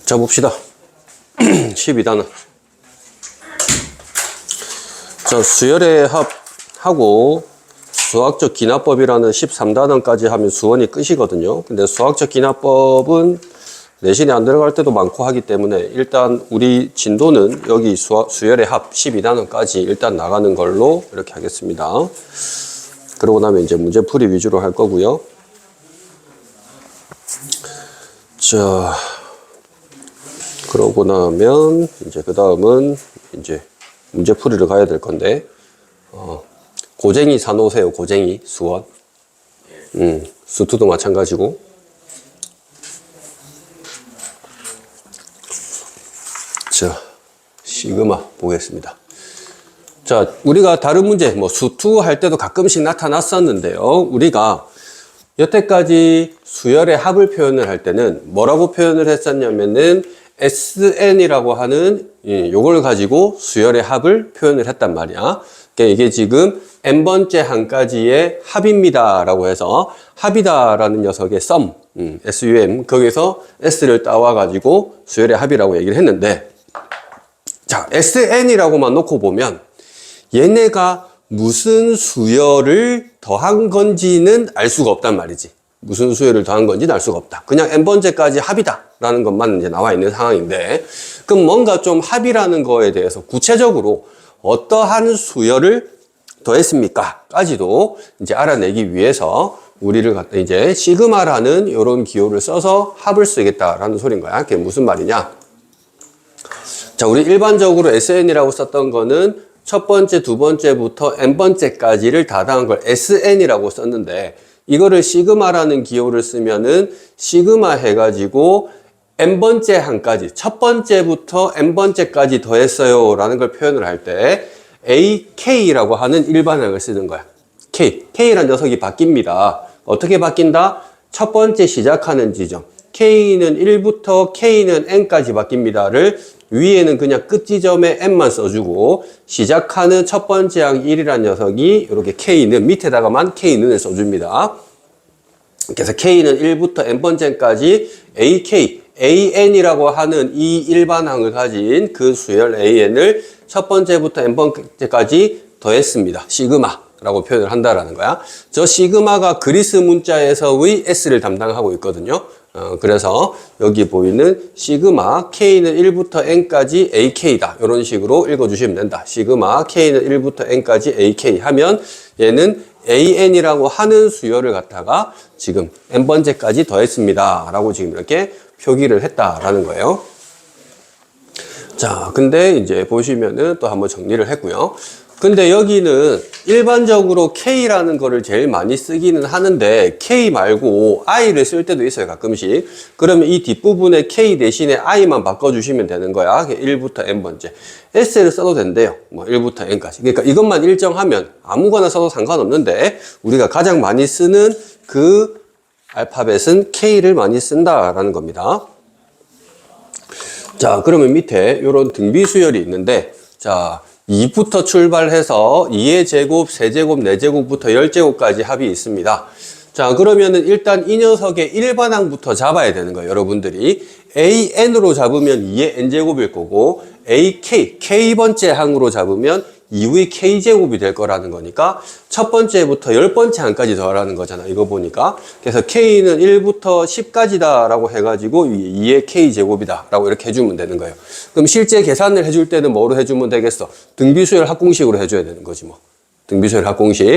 자, 봅시다. 12단원. 자, 수열의 합하고 수학적 기납법이라는 13단원까지 하면 수원이 끝이거든요. 근데 수학적 기납법은 내신에 안 들어갈 때도 많고 하기 때문에 일단 우리 진도는 여기 수열의 합 12단원까지 일단 나가는 걸로 이렇게 하겠습니다. 그러고 나면 이제 문제풀이 위주로 할 거고요. 자, 그러고 나면 이제 그 다음은 이제 문제풀이를 가야 될 건데, 고쟁이 사놓으세요. 고쟁이 수원. 수투도 마찬가지고. 자, 시그마 보겠습니다. 자, 우리가 다른 문제, 수투 할 때도 가끔씩 나타났었는데요. 우리가 여태까지 수열의 합을 표현을 할 때는 뭐라고 표현을 했었냐면은 SN이라고 하는 요걸 가지고 수열의 합을 표현을 했단 말이야. 그러니까 이게 지금 n번째 한까지의 합입니다 라고 해서 합이다라는 녀석의 sum, SUM, 거기서 S를 따와 가지고 수열의 합이라고 얘기를 했는데, 자, SN이라고만 놓고 보면 얘네가 무슨 수열을 더한 건지는 알 수가 없단 말이지. 무슨 수열을 더한 건지는 알 수가 없다. 그냥 n번째까지 합이다 라는 것만 이제 나와 있는 상황인데, 그럼 뭔가 좀 합이라는 거에 대해서 구체적으로 어떠한 수열을 더했습니까? 까지도 이제 알아내기 위해서 우리를 갖다 이제 시그마라는 이런 기호를 써서 합을 쓰겠다라는 소린 거야. 그게 무슨 말이냐? 자, 우리 일반적으로 SN이라고 썼던 거는 첫 번째, 두 번째부터 n번째까지를 다 더한 걸 SN이라고 썼는데, 이거를 시그마라는 기호를 쓰면은 시그마 해가지고 n번째 한까지, 첫 번째부터 n번째까지 더했어요 라는 걸 표현을 할 때 AK라고 하는 일반항을 쓰는 거야. K란 녀석이 바뀝니다. 어떻게 바뀐다? 첫 번째 시작하는 지점 K는 1부터 K는 N까지 바뀝니다를 위에는 그냥 끝 지점에 N만 써주고, 시작하는 첫 번째 항 1이란 녀석이 이렇게 K는 밑에다가만 K는을 써줍니다. 그래서 K는 1부터 N번째까지 AK, AN이라고 하는 이 일반항을 가진 그 수열 AN을 첫 번째부터 n번째까지 더했습니다. 시그마라고 표현을 한다라는 거야. 저 시그마가 그리스 문자에서의 S를 담당하고 있거든요. 그래서 여기 보이는 시그마 K는 1부터 N까지 AK다. 이런 식으로 읽어주시면 된다. 시그마 K는 1부터 N까지 AK 하면 얘는 AN이라고 하는 수열을 갖다가 지금 N번째까지 더했습니다. 라고 지금 이렇게 표기를 했다라는 거예요. 자, 근데 이제 보시면은 또 한번 정리를 했고요. 근데 여기는 일반적으로 K라는 거를 제일 많이 쓰기는 하는데 K 말고 I를 쓸 때도 있어요, 가끔씩. 그러면 이 뒷부분에 K 대신에 I만 바꿔주시면 되는 거야. 1부터 N번째. S를 써도 된대요. 1부터 N까지. 그러니까 이것만 일정하면 아무거나 써도 상관없는데, 우리가 가장 많이 쓰는 그 알파벳은 K를 많이 쓴다라는 겁니다. 자, 그러면 밑에 이런 등비수열이 있는데, 자, 2부터 출발해서 2의 제곱, 세제곱, 4제곱부터 10제곱까지 합이 있습니다. 자, 그러면은 일단 이 녀석의 일반항부터 잡아야 되는 거예요, 여러분들이. AN으로 잡으면 2의 N제곱일 거고, AK, K번째 항으로 잡으면 이후의 K제곱이 될 거라는 거니까 첫 번째부터 10번째 항까지 더하라는 거잖아, 이거 보니까. 그래서 K는 1부터 10까지다 라고 해가지고 2의 K제곱이다 라고 이렇게 해주면 되는 거예요. 그럼 실제 계산을 해줄 때는 뭐로 해주면 되겠어? 등비수열 합공식으로 해줘야 되는 거지 뭐. 등비수열 합공식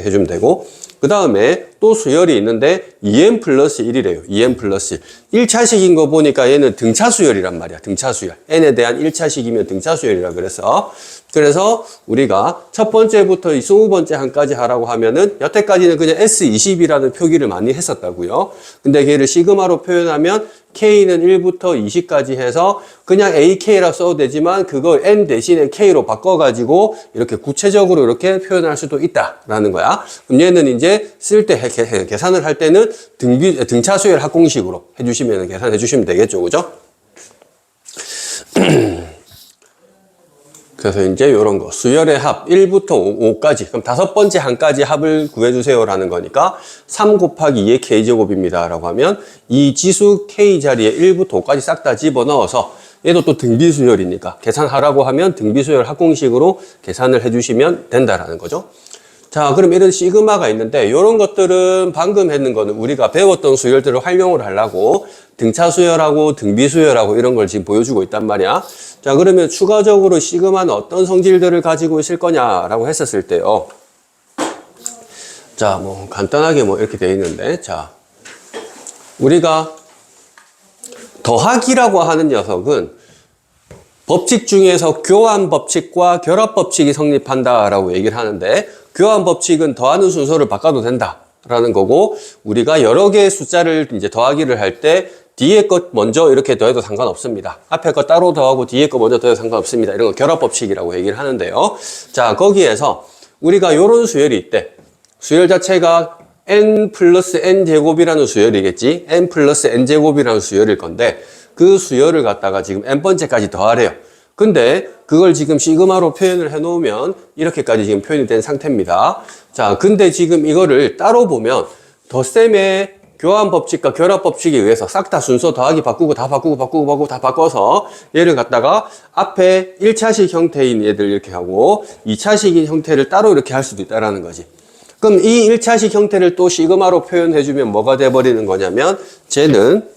해주면 되고, 그 다음에 또 수열이 있는데 2n 플러스 1이래요. 2n 플러스 1. 1차식인 거 보니까 얘는 등차수열이란 말이야. 등차수열. n에 대한 1차식이면 등차수열이라 그래서 우리가 첫 번째부터 20번째 항까지 하라고 하면은 여태까지는 그냥 S20이라는 표기를 많이 했었다고요. 근데 걔를 시그마로 표현하면 K는 1부터 20까지 해서 그냥 AK라 써도 되지만 그걸 N 대신에 K로 바꿔가지고 이렇게 구체적으로 이렇게 표현할 수도 있다라는 거야. 그럼 얘는 이제 쓸 때 계산을 할 때는 등차수열 합공식으로 해주시면 계산해 주시면 되겠죠, 그죠? 그래서 이제 요런 거 수열의 합 1부터 5까지 그럼 5번째 한까지 합을 구해주세요 라는 거니까 3 곱하기 2의 k제곱입니다 라고 하면 이 지수 k 자리에 1부터 5까지 싹 다 집어넣어서 얘도 또 등비수열이니까 계산하라고 하면 등비수열 합공식으로 계산을 해주시면 된다라는 거죠. 자, 그럼 이런 시그마가 있는데 이런 것들은 방금 했는 거는 우리가 배웠던 수열들을 활용을 하려고 등차 수열하고 등비 수열하고 이런 걸 지금 보여주고 있단 말이야. 자, 그러면 추가적으로 시그마는 어떤 성질들을 가지고 있을 거냐라고 했었을 때요. 자, 뭐 간단하게 뭐 이렇게 돼 있는데, 자, 우리가 더하기라고 하는 녀석은 법칙 중에서 교환 법칙과 결합 법칙이 성립한다라고 얘기를 하는데, 교환 법칙은 더하는 순서를 바꿔도 된다라는 거고, 우리가 여러 개의 숫자를 이제 더하기를 할 때 뒤에 것 먼저 이렇게 더해도 상관없습니다. 앞에 거 따로 더하고 뒤에 거 먼저 더해도 상관없습니다. 이런 거 결합 법칙이라고 얘기를 하는데요. 자, 거기에서 우리가 요런 수열이 있대. 수열 자체가 n 플러스 n 제곱이라는 수열이겠지. n 플러스 n 제곱이라는 수열일 건데 그 수열을 갖다가 지금 n번째까지 더하래요. 근데 그걸 지금 시그마로 표현을 해 놓으면 이렇게까지 지금 표현이 된 상태입니다. 자, 근데 지금 이거를 따로 보면 덧셈의 교환 법칙과 결합 법칙에 의해서 싹 다 순서 더하기 바꾸고 다 바꾸고 다 바꿔서 얘를 갖다가 앞에 1차식 형태인 얘들 이렇게 하고 2차식인 형태를 따로 이렇게 할 수도 있다라는 거지. 그럼 이 1차식 형태를 또 시그마로 표현해주면 뭐가 돼버리는 거냐면 쟤는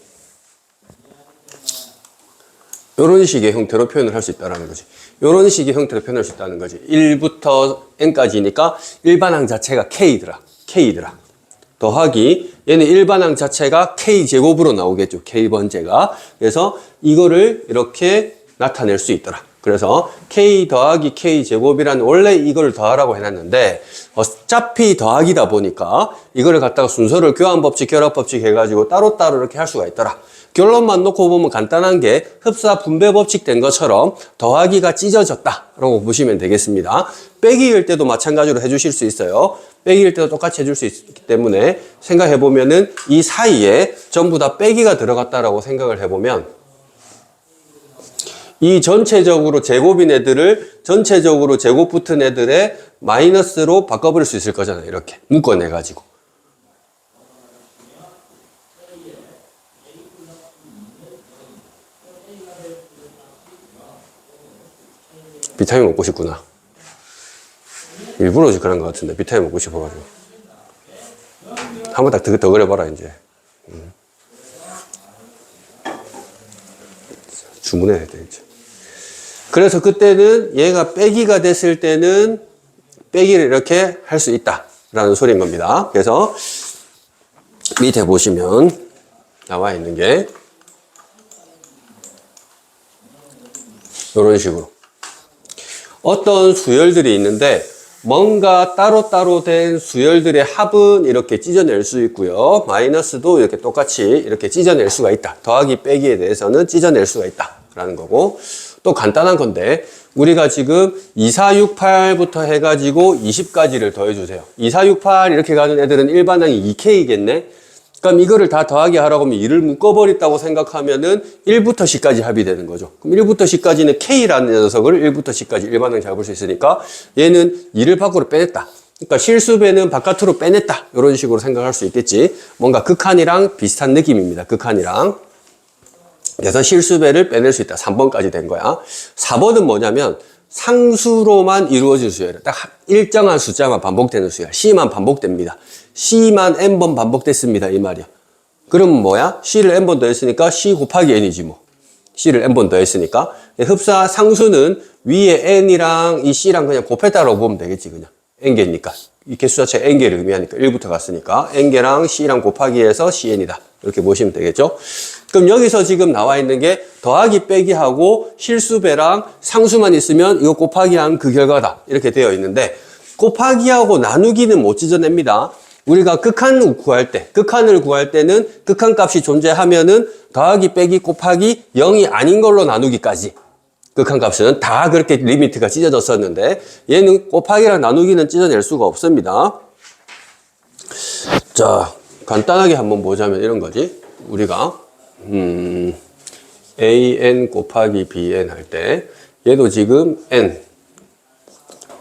이런 식의 형태로 표현을 할 수 있다는 거지. 이런 식의 형태로 표현할 수 있다는 거지. 1부터 n까지니까 일반항 자체가 k더라. 더하기 얘는 일반항 자체가 k제곱으로 나오겠죠. k번째가. 그래서 이거를 이렇게 나타낼 수 있더라. 그래서 k 더하기 k제곱이라는 원래 이걸 더하라고 해놨는데 어차피 더하기다 보니까 이거를 갖다가 순서를 교환법칙, 결합법칙 해가지고 따로따로 이렇게 할 수가 있더라. 결론만 놓고 보면 간단한 게 흡사 분배법칙 된 것처럼 더하기가 찢어졌다라고 보시면 되겠습니다. 빼기일 때도 마찬가지로 해주실 수 있어요. 빼기일 때도 똑같이 해줄 수 있기 때문에 생각해보면은 이 사이에 전부 다 빼기가 들어갔다라고 생각을 해보면 이 전체적으로 제곱인 애들을 전체적으로 제곱 붙은 애들의 마이너스로 바꿔버릴 수 있을 거잖아요. 이렇게 묶어내가지고. 비타민 먹고 싶구나. 일부러 그런 것 같은데 비타민 먹고 싶어가지고. 한번 딱 더 그려봐라 이제. 주문해야 돼 이제. 그래서 그때는 얘가 빼기가 됐을 때는 빼기를 이렇게 할 수 있다라는 소리인 겁니다. 그래서 밑에 보시면 나와 있는 게 이런 식으로 어떤 수열들이 있는데 뭔가 따로따로 된 수열들의 합은 이렇게 찢어낼 수 있고요. 마이너스도 이렇게 똑같이 이렇게 찢어낼 수가 있다. 더하기 빼기에 대해서는 찢어낼 수가 있다라는 거고, 또 간단한 건데 우리가 지금 2, 4, 6, 8부터 해가지고 20까지를 더해주세요. 2, 4, 6, 8 이렇게 가는 애들은 일반항이 2K겠네. 그럼 이거를 다 더하기 하라고 하면 2를 묶어버렸다고 생각하면은 1부터 10까지 합이 되는 거죠. 그럼 1부터 10까지는 K라는 녀석을 1부터 10까지 일반항 잡을 수 있으니까 얘는 2를 밖으로 빼냈다. 그러니까 실수배는 바깥으로 빼냈다. 이런 식으로 생각할 수 있겠지. 뭔가 극한이랑 비슷한 느낌입니다. 극한이랑. 그래서 실수배를 빼낼 수 있다. 3번까지 된 거야. 4번은 뭐냐면 상수로만 이루어질 수열이야. 딱 일정한 숫자만 반복되는 수열. C만 반복됩니다. C만 n번 반복됐습니다. 이 말이야. 그러면 뭐야? C를 n번 더했으니까 C 곱하기 n이지 뭐. C를 n번 더했으니까. 흡사 상수는 위에 n이랑 이 C랑 그냥 곱했다라고 보면 되겠지. 그냥. n개니까. 이 개수 자체가 n개를 의미하니까 1부터 갔으니까 n개랑 C랑 곱하기 해서 Cn이다. 이렇게 보시면 되겠죠. 그럼 여기서 지금 나와 있는 게 더하기 빼기하고 실수배랑 상수만 있으면 이거 곱하기 한 그 결과다. 이렇게 되어 있는데 곱하기하고 나누기는 못 찢어냅니다. 우리가 극한을 구할 때는 극한 값이 존재하면은 더하기 빼기 곱하기 0이 아닌 걸로 나누기까지 극한 값은 다 그렇게 리미트가 찢어졌었는데 얘는 곱하기랑 나누기는 찢어낼 수가 없습니다. 자, 간단하게 한번 보자면 이런 거지. 우리가 an 곱하기 bn 할 때 얘도 지금 n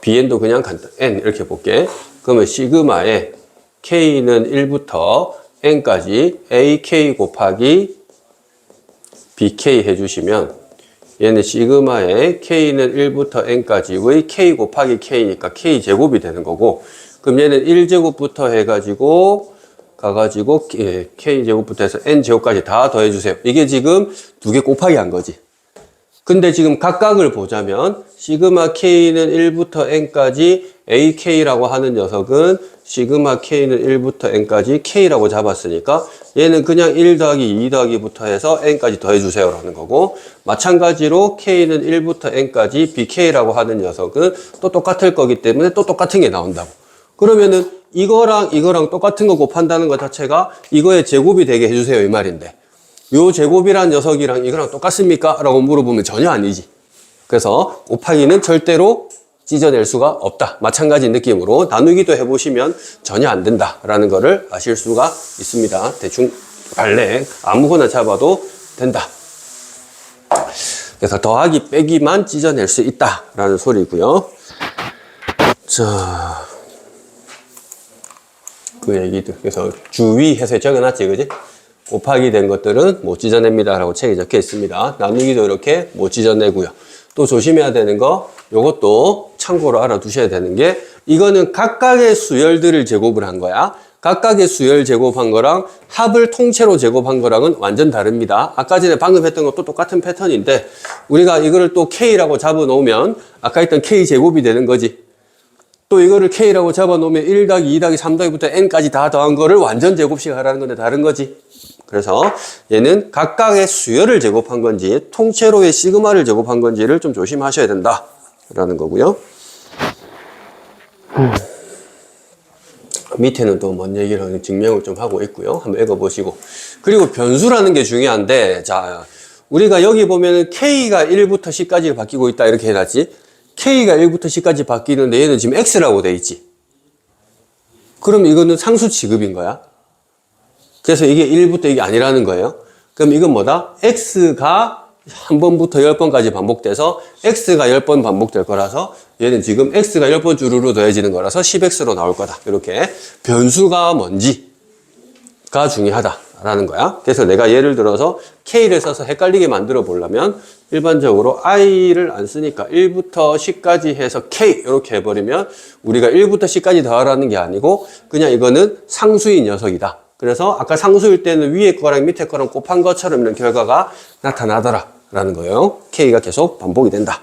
bn도 그냥 간단, n 이렇게 볼게. 그러면 시그마에 k는 1부터 n까지 ak 곱하기 bk 해주시면 얘는 시그마에 k는 1부터 n까지의 k 곱하기 k니까 k 제곱이 되는 거고, 그럼 얘는 1제곱부터 해가지고 가가지고 k 제곱부터 해서 n 제곱까지 다 더해주세요. 이게 지금 두 개 곱하기 한 거지. 근데 지금 각각을 보자면 시그마 k는 1부터 n까지 ak라고 하는 녀석은 시그마 k는 1부터 n까지 k라고 잡았으니까 얘는 그냥 1 더하기 2 더하기부터 해서 n까지 더해주세요 라는 거고, 마찬가지로 k는 1부터 n까지 bk라고 하는 녀석은 또 똑같을 거기 때문에 또 똑같은 게 나온다고. 그러면은 이거랑 이거랑 똑같은 거 곱한다는 것 자체가 이거의 제곱이 되게 해주세요 이 말인데, 요 제곱이란 녀석이랑 이거랑 똑같습니까? 라고 물어보면 전혀 아니지. 그래서 곱하기는 절대로 찢어낼 수가 없다. 마찬가지 느낌으로 나누기도 해보시면 전혀 안 된다라는 거를 아실 수가 있습니다. 대충 발레 아무거나 잡아도 된다. 그래서 더하기 빼기만 찢어낼 수 있다라는 소리고요. 자, 그 얘기들. 그래서 주의해서 적어놨지, 그지? 곱하기 된 것들은 못 찢어냅니다 라고 책에 적혀 있습니다. 나누기도 이렇게 못 찢어내고요. 또 조심해야 되는 거, 요것도 참고로 알아두셔야 되는 게, 이거는 각각의 수열들을 제곱을 한 거야. 각각의 수열 제곱한 거랑 합을 통째로 제곱한 거랑은 완전 다릅니다. 아까 전에 방금 했던 것도 똑같은 패턴인데, 우리가 이거를 또 K라고 잡아 놓으면 아까 했던 K 제곱이 되는 거지. 또 이거를 K라고 잡아 놓으면 1 더하기 2 더하기 3 더하기부터 N까지 다 더한 거를 완전 제곱식 하라는 건데 다른 거지. 그래서 얘는 각각의 수열을 제곱한 건지 통째로의 시그마를 제곱한 건지를 좀 조심하셔야 된다 라는 거고요. 밑에는 또 뭔 얘기를 증명을 좀 하고 있고요. 한번 읽어보시고. 그리고 변수라는 게 중요한데, 자, 우리가 여기 보면은 K가 1부터 10까지 바뀌고 있다 이렇게 해놨지. K가 1부터 10까지 바뀌는데 얘는 지금 X라고 돼 있지. 그럼 이거는 상수 취급인 거야. 그래서 이게 1부터 이게 아니라는 거예요. 그럼 이건 뭐다? X가 한 번부터 10번까지 반복돼서 X가 10번 반복될 거라서 얘는 지금 X가 10번 주르르 더해지는 거라서 10X로 나올 거다. 이렇게 변수가 뭔지가 중요하다라는 거야. 그래서 내가 예를 들어서 K를 써서 헷갈리게 만들어 보려면 일반적으로 I를 안 쓰니까 1부터 10까지 해서 K 이렇게 해버리면 우리가 1부터 10까지 더하라는 게 아니고 그냥 이거는 상수인 녀석이다. 그래서 아까 상수일 때는 위에 거랑 밑에 거랑 곱한 것처럼 이런 결과가 나타나더라 라는 거예요. K가 계속 반복이 된다.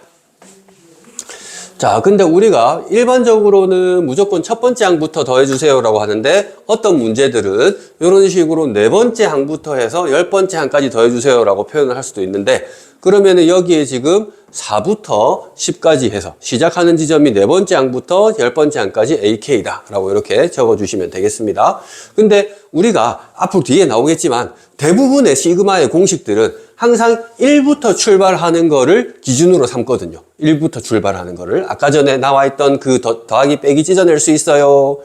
자, 근데 우리가 일반적으로는 무조건 첫 번째 항부터 더해주세요 라고 하는데, 어떤 문제들은 이런 식으로 네 번째 항부터 해서 10번째 항까지 더해주세요 라고 표현을 할 수도 있는데, 그러면은 여기에 지금 4부터 10까지 해서 시작하는 지점이 네 번째 항부터 10번째 항까지 AK다 라고 이렇게 적어주시면 되겠습니다. 근데 우리가 앞으로 뒤에 나오겠지만 대부분의 시그마의 공식들은 항상 1부터 출발하는 거를 기준으로 삼거든요. 1부터 출발하는 거를. 아까 전에 나와 있던 그 더하기 빼기 찢어낼 수 있어요.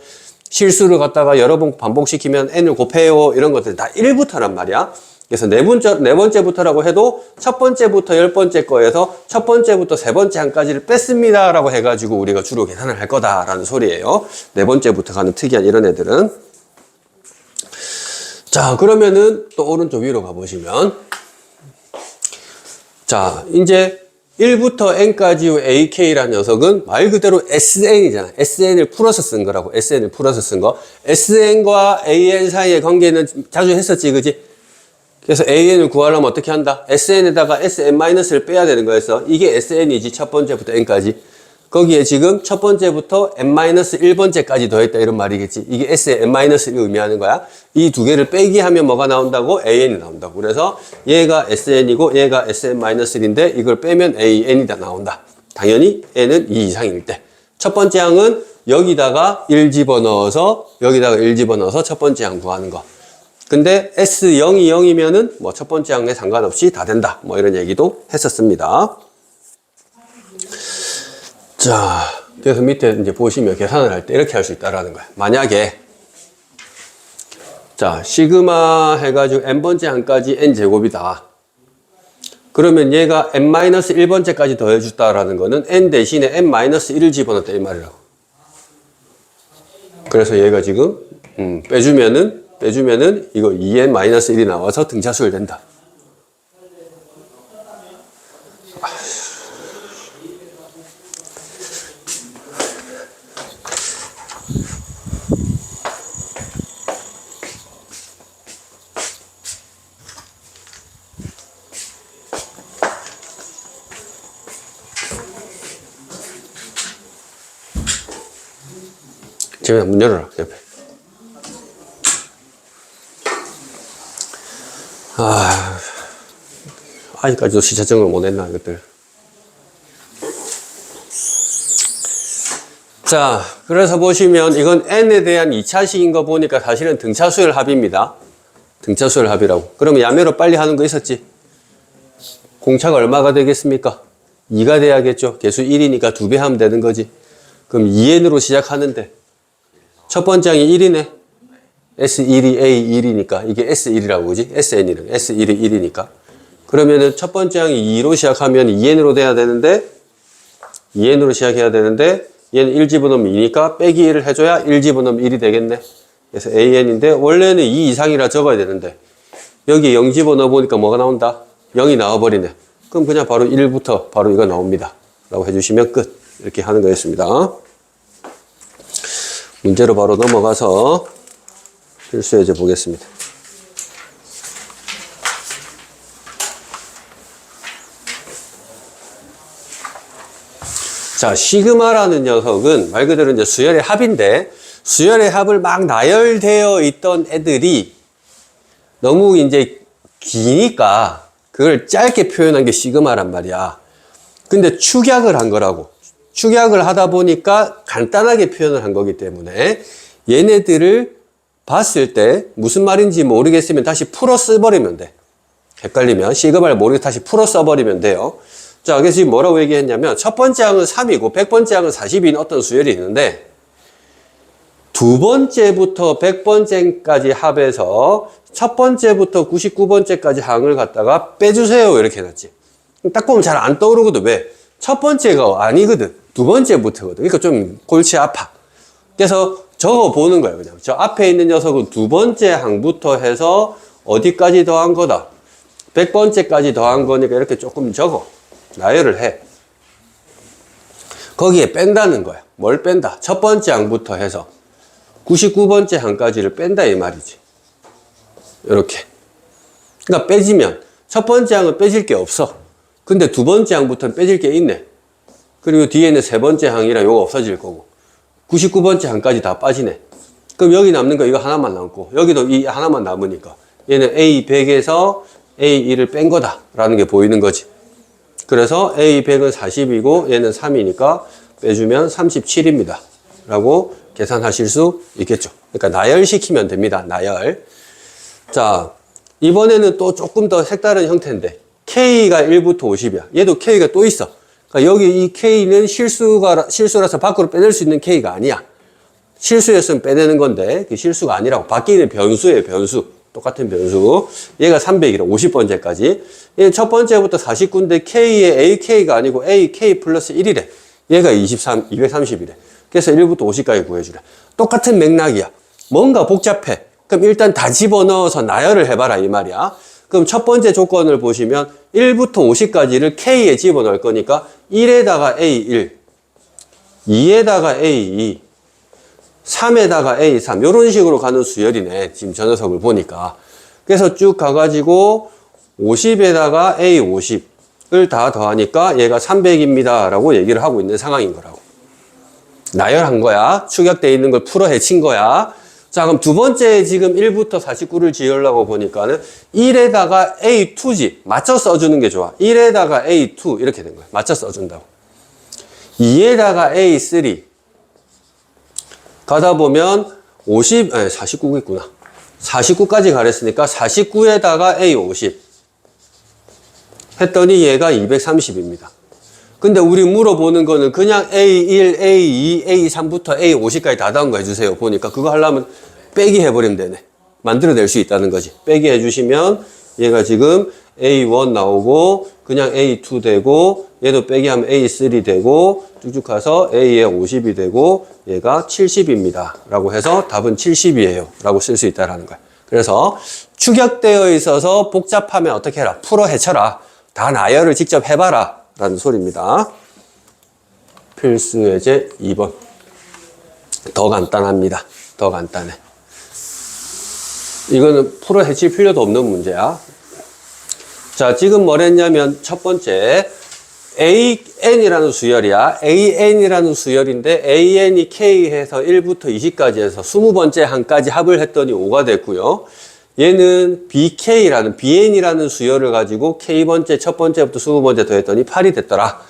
실수를 갖다가 여러 번 반복시키면 n을 곱해요. 이런 것들 다 1부터란 말이야. 그래서 네 번째부터라고 해도 첫 번째부터 10번째 거에서 첫 번째부터 세 번째 항까지를 뺐습니다 라고 해가지고 우리가 주로 계산을 할 거다라는 소리예요. 네 번째부터 가는 특이한 이런 애들은. 자, 그러면은 또 오른쪽 위로 가보시면, 자, 이제 1부터 n까지의 AK라는 녀석은 말 그대로 SN이잖아. SN을 풀어서 쓴 거라고. SN을 풀어서 쓴 거. SN과 AN 사이의 관계는 자주 했었지, 그지? 그래서 AN을 구하려면 어떻게 한다? SN에다가 SN-를 빼야 되는 거였어. 이게 SN이지, 첫 번째부터 n까지. 거기에 지금 첫 번째부터 n-1번째까지 더했다 이런 말이겠지. 이게 S의 n-를 의미하는 거야. 이 두 개를 빼기 하면 뭐가 나온다고? AN이 나온다고. 그래서 얘가 SN이고 얘가 SN-1인데 이걸 빼면 AN이 다 나온다. 당연히 n은 2 이상일 때. 첫 번째 항은 여기다가 1 집어넣어서 여기다가 1 집어넣어서 첫 번째 항 구하는 거. 근데 S0이 0이면은 뭐 첫 번째 항에 상관없이 다 된다. 뭐 이런 얘기도 했었습니다. 자, 그래서 밑에 이제 보시면 계산을 할 때 이렇게 할 수 있다라는 거야. 만약에, 자, 시그마 해가지고 n번째 항까지 n제곱이다. 그러면 얘가 n-1번째까지 더해줬다라는 거는 n 대신에 n-1을 집어넣었다 이 말이라고. 그래서 얘가 지금 빼주면은 이거 2n-1이 나와서 등차수열 된다. 지금 문 열어라, 옆에. 아직까지도 시차 적응을 못 했나, 이것들. 자, 그래서 보시면 이건 n에 대한 2차식인 거 보니까 사실은 등차수열 합입니다. 등차수열 합이라고. 그러면 야매로 빨리 하는 거 있었지? 공차가 얼마가 되겠습니까? 2가 돼야겠죠. 개수 1이니까 2배 하면 되는 거지. 그럼 2n으로 시작하는데 첫 번째 항이 1이네. S1이 A1이니까 이게 S1이라고 그지? SN이는 S1이 1이니까. 그러면은 첫 번째 항이 2로 시작하면 2n으로 돼야 되는데 2n으로 시작해야 되는데 얘는 1 집어넣으면 2니까 빼기 1을 해줘야 1 집어넣으면 1이 되겠네. 그래서 AN인데 원래는 2 이상이라 적어야 되는데 여기 0 집어넣어 보니까 뭐가 나온다? 0이 나와버리네. 그럼 그냥 바로 1부터 바로 이거 나옵니다. 라고 해주시면 끝. 이렇게 하는 거였습니다. 문제로 바로 넘어가서 필수예제 보겠습니다. 자, 시그마라는 녀석은 말 그대로 이제 수열의 합인데 수열의 합을 막 나열되어 있던 애들이 너무 이제 기니까 그걸 짧게 표현한 게 시그마란 말이야. 근데 축약을 한 거라고. 축약을 하다 보니까 간단하게 표현을 한 거기 때문에 얘네들을 봤을 때 무슨 말인지 모르겠으면 다시 풀어 써버리면 돼. 헷갈리면 시그마를 모르게 다시 풀어 써버리면 돼요. 자, 그래서 지금 뭐라고 얘기했냐면 첫 번째 항은 3이고 100번째 항은 40인 어떤 수열이 있는데 두 번째부터 100번째까지 합해서 첫 번째부터 99번째까지 항을 갖다가 빼주세요. 이렇게 해놨지. 딱 보면 잘 안 떠오르거든. 왜? 첫 번째가 아니거든. 두 번째부터거든. 그러니까 좀 골치 아파. 그래서 적어 보는 거예요. 그냥. 저 앞에 있는 녀석은 두 번째 항부터 해서 어디까지 더한 거다. 100번째까지 더한 거니까 이렇게 조금 적어. 나열을 해. 거기에 뺀다는 거야. 뭘 뺀다? 첫 번째 항부터 해서 99번째 항까지를 뺀다 이 말이지. 이렇게. 그러니까 빼지면 첫 번째 항은 빼질 게 없어. 근데 두 번째 항부터는 빼질 게 있네. 그리고 뒤에는 세 번째 항이라 요거 없어질 거고 99번째 항까지 다 빠지네. 그럼 여기 남는 거 이거 하나만 남고 여기도 이 하나만 남으니까 얘는 A100에서 A1을 뺀 거다 라는 게 보이는 거지. 그래서 A100은 40이고 얘는 3이니까 빼주면 37입니다 라고 계산하실 수 있겠죠. 그러니까 나열시키면 됩니다. 나열. 자, 이번에는 또 조금 더 색다른 형태인데 K가 1부터 50이야. 얘도 K가 또 있어. 그러니까 여기 이 K는 실수라서 밖으로 빼낼 수 있는 K가 아니야. 실수였으면 빼내는 건데 그 실수가 아니라고. 바뀌는 변수예요. 변수. 똑같은 변수. 얘가 300이라 50번째까지. 얘 첫 번째부터 49인데 K의 AK가 아니고 AK 플러스 1이래. 얘가 230이래. 그래서 1부터 50까지 구해주래. 똑같은 맥락이야. 뭔가 복잡해. 그럼 일단 다 집어넣어서 나열을 해봐라 이 말이야. 그럼 첫 번째 조건을 보시면 1부터 50까지를 K에 집어넣을 거니까 1에다가 A1, 2에다가 A2, 3에다가 A3 이런 식으로 가는 수열이네. 지금 저 녀석을 보니까. 그래서 쭉 가가지고 50에다가 A50을 다 더하니까 얘가 300입니다 라고 얘기를 하고 있는 상황인 거라고. 나열한 거야. 축약되어 있는 걸 풀어 헤친 거야. 자, 그럼 두 번째 지금 1부터 49를 지으려고 보니까는 1에다가 A2지. 맞춰 써주는 게 좋아. 1에다가 A2 이렇게 된 거야. 맞춰 써준다고. 2에다가 A3 가다 보면 49가 있구나. 49까지 가랬으니까 49에다가 A50 했더니 얘가 230입니다. 근데 우리 물어보는 거는 그냥 A1, A2, A3부터 A50까지 다 더한 거 해주세요. 보니까 그거 하려면 빼기 해버리면 되네. 만들어낼 수 있다는 거지. 빼기 해주시면 얘가 지금 A1 나오고 그냥 A2 되고 얘도 빼기 하면 A3 되고 쭉쭉 가서 A에 50이 되고 얘가 70입니다. 라고 해서 답은 70이에요. 라고 쓸 수 있다라는 거야. 그래서 축약되어 있어서 복잡하면 어떻게 해라? 풀어 헤쳐라. 다 나열을 직접 해봐라. 라는 소리입니다. 필수 예제 2번. 더 간단합니다. 더 간단해. 이거는 풀어 헤칠 필요도 없는 문제야. 자, 지금 뭘 했냐면 첫 번째 AN이라는 수열이야. AN이라는 수열인데 AN이 K해서 1부터 20까지 해서 20번째 한까지 합을 했더니 5가 됐고요. 얘는 BK라는 BN이라는 수열을 가지고 K번째 첫 번째부터 20번째 더했더니 8이 됐더라.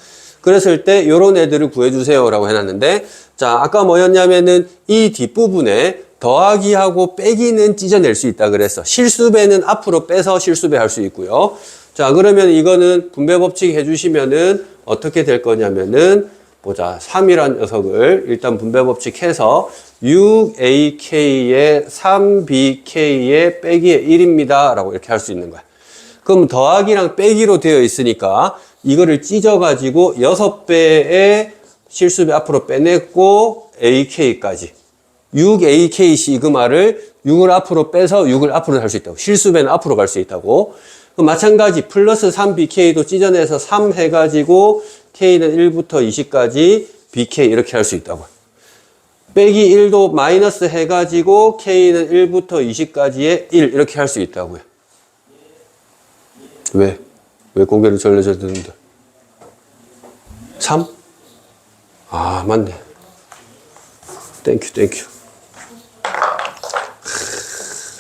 그랬을 때 요런 애들을 구해주세요 라고 해놨는데, 자, 아까 뭐였냐면은 이 뒷부분에 더하기하고 빼기는 찢어낼 수 있다 그랬어. 실수배는 앞으로 빼서 실수배 할 수 있고요. 자, 그러면 이거는 분배 법칙 해주시면은 어떻게 될 거냐면은, 보자. 3이란 녀석을 일단 분배 법칙 해서 6AK에 3BK에 빼기에 1입니다. 라고 이렇게 할 수 있는 거야. 그럼 더하기랑 빼기로 되어 있으니까 이거를 찢어가지고 6배의 실수배 앞으로 빼냈고 AK까지. 6AK 시그마를 6을 앞으로 빼서 6을 앞으로 할 수 있다고. 실수배는 앞으로 갈 수 있다고. 그럼 마찬가지 플러스 3BK도 찢어내서 3 해가지고 K는 1부터 20까지 BK 이렇게 할 수 있다고. 빼기 1도 마이너스 해가지고 K는 1부터 20까지의 1 이렇게 할 수 있다고요. 왜? 왜 고개를 절레절레 드는데? 3? 아, 맞네. 땡큐.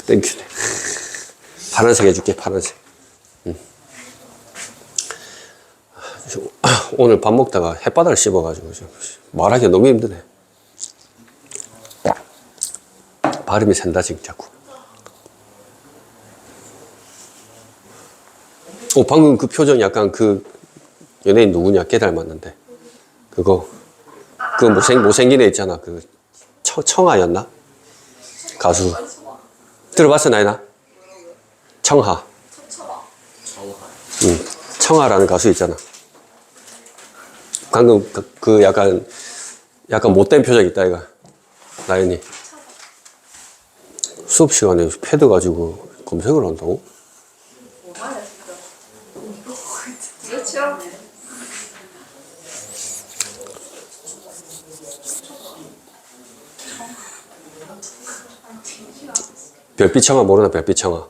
땡큐네. 파란색 해줄게, 파란색. 오늘 밥 먹다가 햇바닥을 씹어가지고 말하기가 너무 힘드네. 발음이 샌다 지금 자꾸. 방금 그 표정 약간 그 연예인 누구냐? 걔 닮았는데. 그거 그 못생긴 애 있잖아. 그 청하였나? 가수. 들어봤어 나이나? 청하. 응. 청하라는 가수 있잖아. 방금 그 약간 못된 표정 있다 이거. 나연이. 수업 시간에 패드 가지고 검색을 한다고? 그렇죠. 별빛 청아 모르나? 별빛 청아.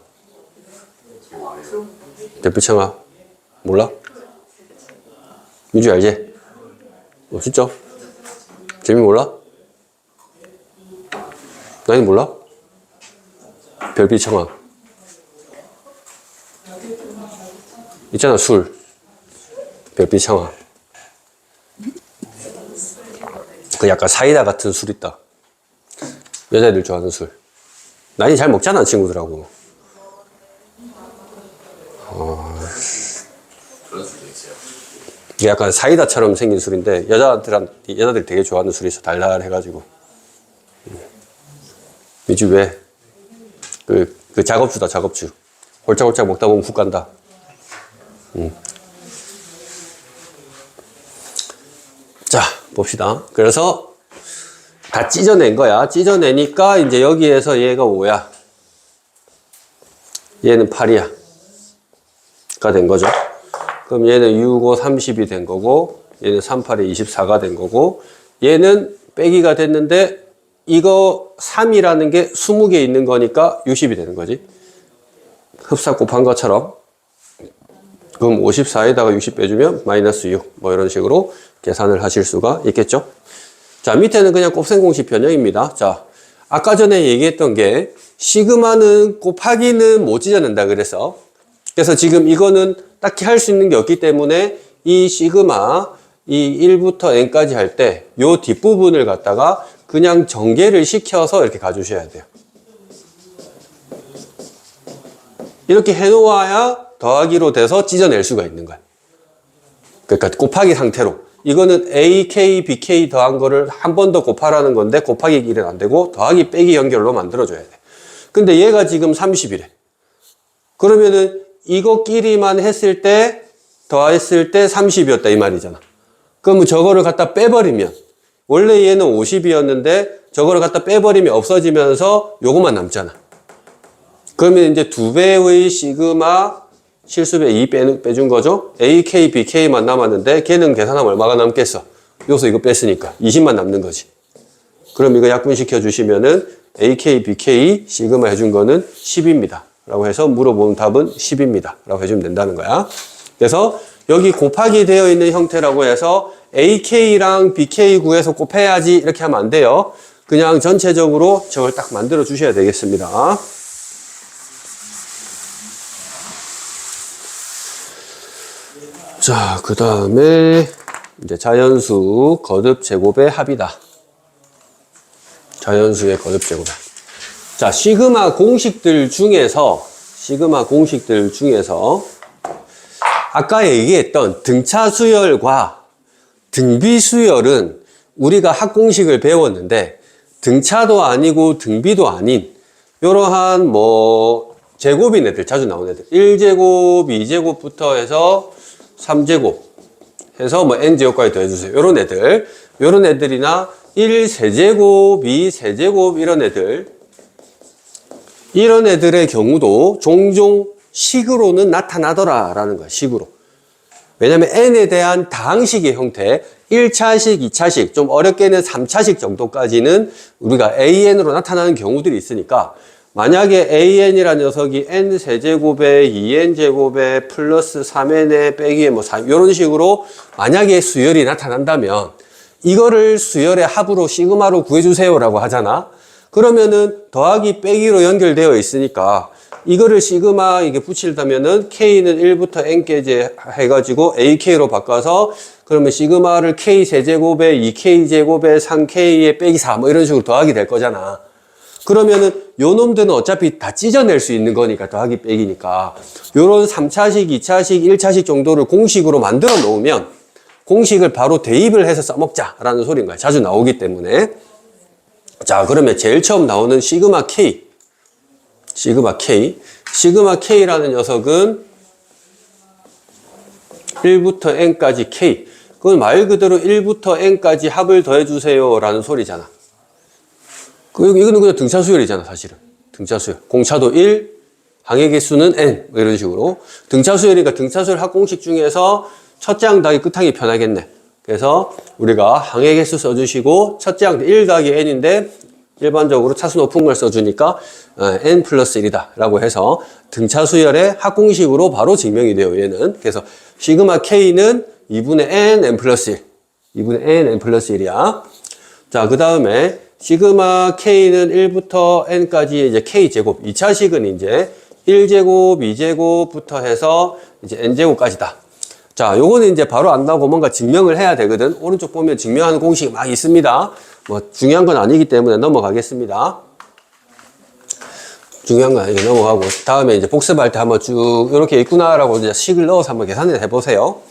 별빛 청아 몰라? 민주 알지? 진짜? 재미 몰라? 나이 몰라? 별빛 청아 있잖아. 술 별빛 청아. 그 약간 사이다 같은 술 있다. 여자애들 좋아하는 술. 나이 잘 먹잖아 친구들하고. 이게 약간 사이다처럼 생긴 술인데 여자들 되게 좋아하는 술이 있어. 달달해가지고. 민주 왜? 그 작업주다 작업주. 홀짝홀짝 먹다 보면 훅 간다. 자 봅시다. 그래서 다 찢어낸 거야. 찢어내니까 이제 여기에서 얘가 5야. 얘는 8이야. 가 된 거죠. 그럼 얘는 6, 5, 30이 된 거고, 얘는 3, 8에 24가 된 거고, 얘는 빼기가 됐는데, 이거 3이라는 게 20개 있는 거니까 60이 되는 거지. 흡사 곱한 것처럼. 그럼 54에다가 60 빼주면 마이너스 6. 뭐 이런 식으로 계산을 하실 수가 있겠죠. 자, 밑에는 그냥 곱셈공식 변형입니다. 자, 아까 전에 얘기했던 게, 시그마는 곱하기는 못 찢어낸다 그래서. 그래서 지금 이거는 딱히 할 수 있는 게 없기 때문에 이 시그마, 이 1부터 n까지 할 때 요 뒷부분을 갖다가 그냥 전개를 시켜서 이렇게 가주셔야 돼요. 이렇게 해놓아야 더하기로 돼서 찢어낼 수가 있는 거야. 그러니까 곱하기 상태로. 이거는 AK, BK 더한 거를 한 번 더 곱하라는 건데 곱하기 1은 안 되고 더하기 빼기 연결로 만들어줘야 돼. 근데 얘가 지금 30이래. 그러면은 이것끼리만 했을 때, 더했을 때 30이었다 이 말이잖아. 그러면 저거를 갖다 빼버리면, 원래 얘는 50이었는데 저거를 갖다 빼버리면 없어지면서 요것만 남잖아. 그러면 이제 2배의 시그마 실수배 2 빼준 거죠. AK, BK만 남았는데 걔는 계산하면 얼마가 남겠어? 여기서 이거 뺐으니까 20만 남는 거지. 그럼 이거 약분시켜 주시면은 AK, BK, 시그마 해준 거는 10입니다. 라고 해서 물어보는 답은 10입니다. 라고 해주면 된다는 거야. 그래서 여기 곱하기 되어 있는 형태라고 해서 AK랑 BK 구해서 곱해야지 이렇게 하면 안 돼요. 그냥 전체적으로 저걸 딱 만들어 주셔야 되겠습니다. 자, 그 다음에 이제 자연수 거듭 제곱의 합이다. 자연수의 거듭 제곱. 자, 시그마 공식들 중에서 아까 얘기했던 등차 수열과 등비 수열은 우리가 합공식을 배웠는데 등차도 아니고 등비도 아닌 이러한 뭐 제곱인 애들, 자주 나오는 애들 1제곱, 2제곱부터 해서 3제곱 해서 뭐 n제곱까지 더해주세요. 요런 애들이나 1세제곱, 2세제곱 이런 애들의 경우도 종종 식으로는 나타나더라 라는 거야. 식으로. 왜냐면 n에 대한 다항식의 형태 1차식, 2차식, 좀 어렵게는 3차식 정도까지는 우리가 an으로 나타나는 경우들이 있으니까 만약에 an이라는 녀석이 n 세제곱에 2n제곱에 플러스 3n에 빼기에 뭐 4, 이런 식으로 만약에 수열이 나타난다면 이거를 수열의 합으로 시그마로 구해주세요 라고 하잖아. 그러면은 더하기 빼기로 연결되어 있으니까 이거를 시그마 이게 붙이려면은 K는 1부터 N까지 해가지고 AK로 바꿔서 그러면 시그마를 K 세제곱에 2K 제곱에 3K에 빼기 4 뭐 이런 식으로 더하기 될 거잖아. 그러면은 요 놈들은 어차피 다 찢어낼 수 있는 거니까 더하기 빼기니까 요런 3차식, 2차식, 1차식 정도를 공식으로 만들어 놓으면 공식을 바로 대입을 해서 써먹자라는 소리인 거야. 자주 나오기 때문에. 자, 그러면 제일 처음 나오는 시그마 K라는 녀석은 1부터 N까지 K. 그건 말 그대로 1부터 N까지 합을 더해주세요 라는 소리잖아. 이거는 그냥 등차 수열이잖아, 사실은. 등차 수열. 공차도 1, 항의 개수는 N. 뭐 이런 식으로. 등차 수열이니까 등차 수열 합공식 중에서 첫째 항 더하기 끝항이 편하겠네. 그래서 우리가 항의 개수 써주시고 첫째 항 1 더하기 N인데 일반적으로 차수 높은 걸 써주니까 N 플러스 1이다 라고 해서 등차 수열의 합공식으로 바로 증명이 돼요, 얘는. 그래서 시그마 K는 2분의 N, N 플러스 1. 2분의 N, N 플러스 1이야. 자, 그 다음에 시그마 K는 1부터 N까지 이제 K제곱. 2차식은 이제 1제곱, 2제곱부터 해서 이제 N제곱까지다. 자, 요거는 이제 바로 안 나오고 뭔가 증명을 해야 되거든. 오른쪽 보면 증명하는 공식이 막 있습니다. 뭐 중요한 건 아니기 때문에 넘어가겠습니다. 중요한 건 아니고 넘어가고 다음에 이제 복습할 때 한번 쭉 이렇게 있구나라고 이제 식을 넣어서 한번 계산을 해보세요.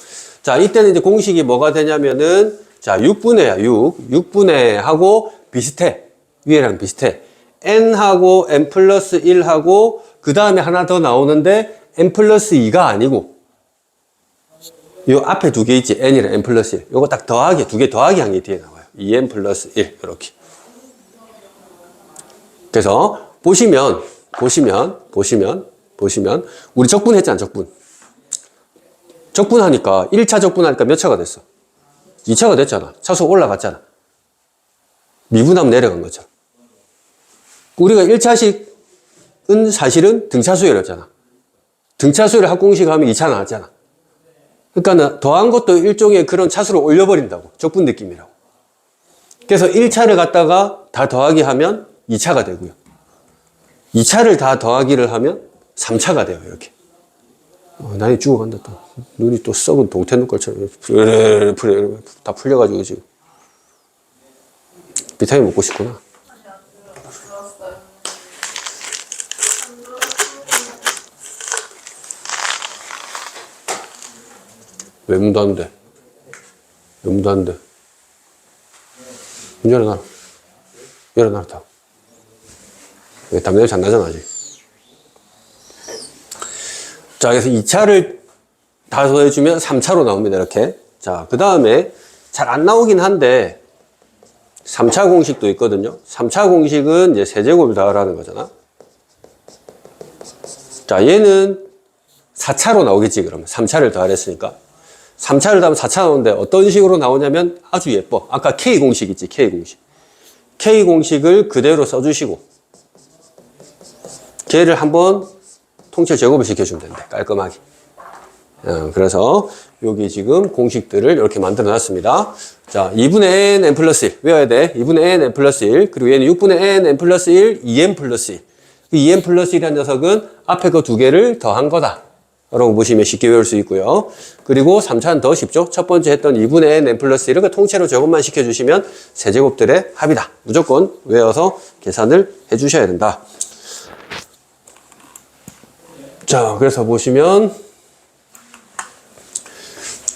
자, 이때는 이제 공식이 뭐가 되냐면은 자, 6분의야 6분의 하고 비슷해. 위에랑 비슷해. n하고 n 플러스 1하고 그 다음에 하나 더 나오는데 n 플러스 2가 아니고 요 앞에 두 개 있지. n이랑 n 플러스 1. 요거 딱 더하기, 두 개 더하기 한 게 뒤에 나와요. 2n 플러스 1. 이렇게. 그래서 보시면 우리 적분했잖아, 적분. 적분하니까 1차 적분하니까 몇 차가 됐어? 2차가 됐잖아. 차수가 올라갔잖아. 미분하면 내려간 거죠. 우리가 1차식은 사실은 등차수열이었잖아. 등차수열 합공식 하면 2차 나왔잖아. 그러니까 더한 것도 일종의 그런 차수를 올려버린다고. 적분 느낌이라고. 그래서 1차를 갖다가 다 더하기 하면 2차가 되고요. 2차를 다 더하기를 하면 3차가 돼요. 이렇게. 나이 죽어간다 또. 눈이 또 썩은 동태 눈깔처럼 다 풀려가지고 지금. 비타민 먹고 싶구나. 외문도 하는데. 문 열어놔라. 열어놔라, 다. 담배냄새 안 나잖아, 아직. 자, 그래서 2차를 다 더해주면 3차로 나옵니다. 이렇게. 자, 그 다음에 잘 안 나오긴 한데 3차 공식도 있거든요. 3차 공식은 이제 세제곱을 더하라는 거잖아. 자, 얘는 4차로 나오겠지, 그러면. 3차를 더하랬으니까. 3차를 더하면 4차 나오는데 어떤 식으로 나오냐면 아주 예뻐. 아까 K 공식 있지, K 공식. K 공식을 그대로 써주시고, 걔를 한번 통째로 제곱을 시켜주면 된대, 깔끔하게. 그래서 여기 지금 공식들을 이렇게 만들어 놨습니다. 자, 2분의 n, n 플러스 1 외워야 돼. 2분의 n, n 플러스 1. 그리고 얘는 6분의 n, n 플러스 1, 2n 플러스 1. 그 2n 플러스 1이라는 녀석은 앞에 그 두 개를 더한 거다 라고 보시면 쉽게 외울 수 있고요. 그리고 3차는 더 쉽죠. 첫 번째 했던 2분의 n, n 플러스 1을 그 통째로 제곱만 시켜주시면 세제곱들의 합이다. 무조건 외워서 계산을 해주셔야 된다. 자, 그래서 보시면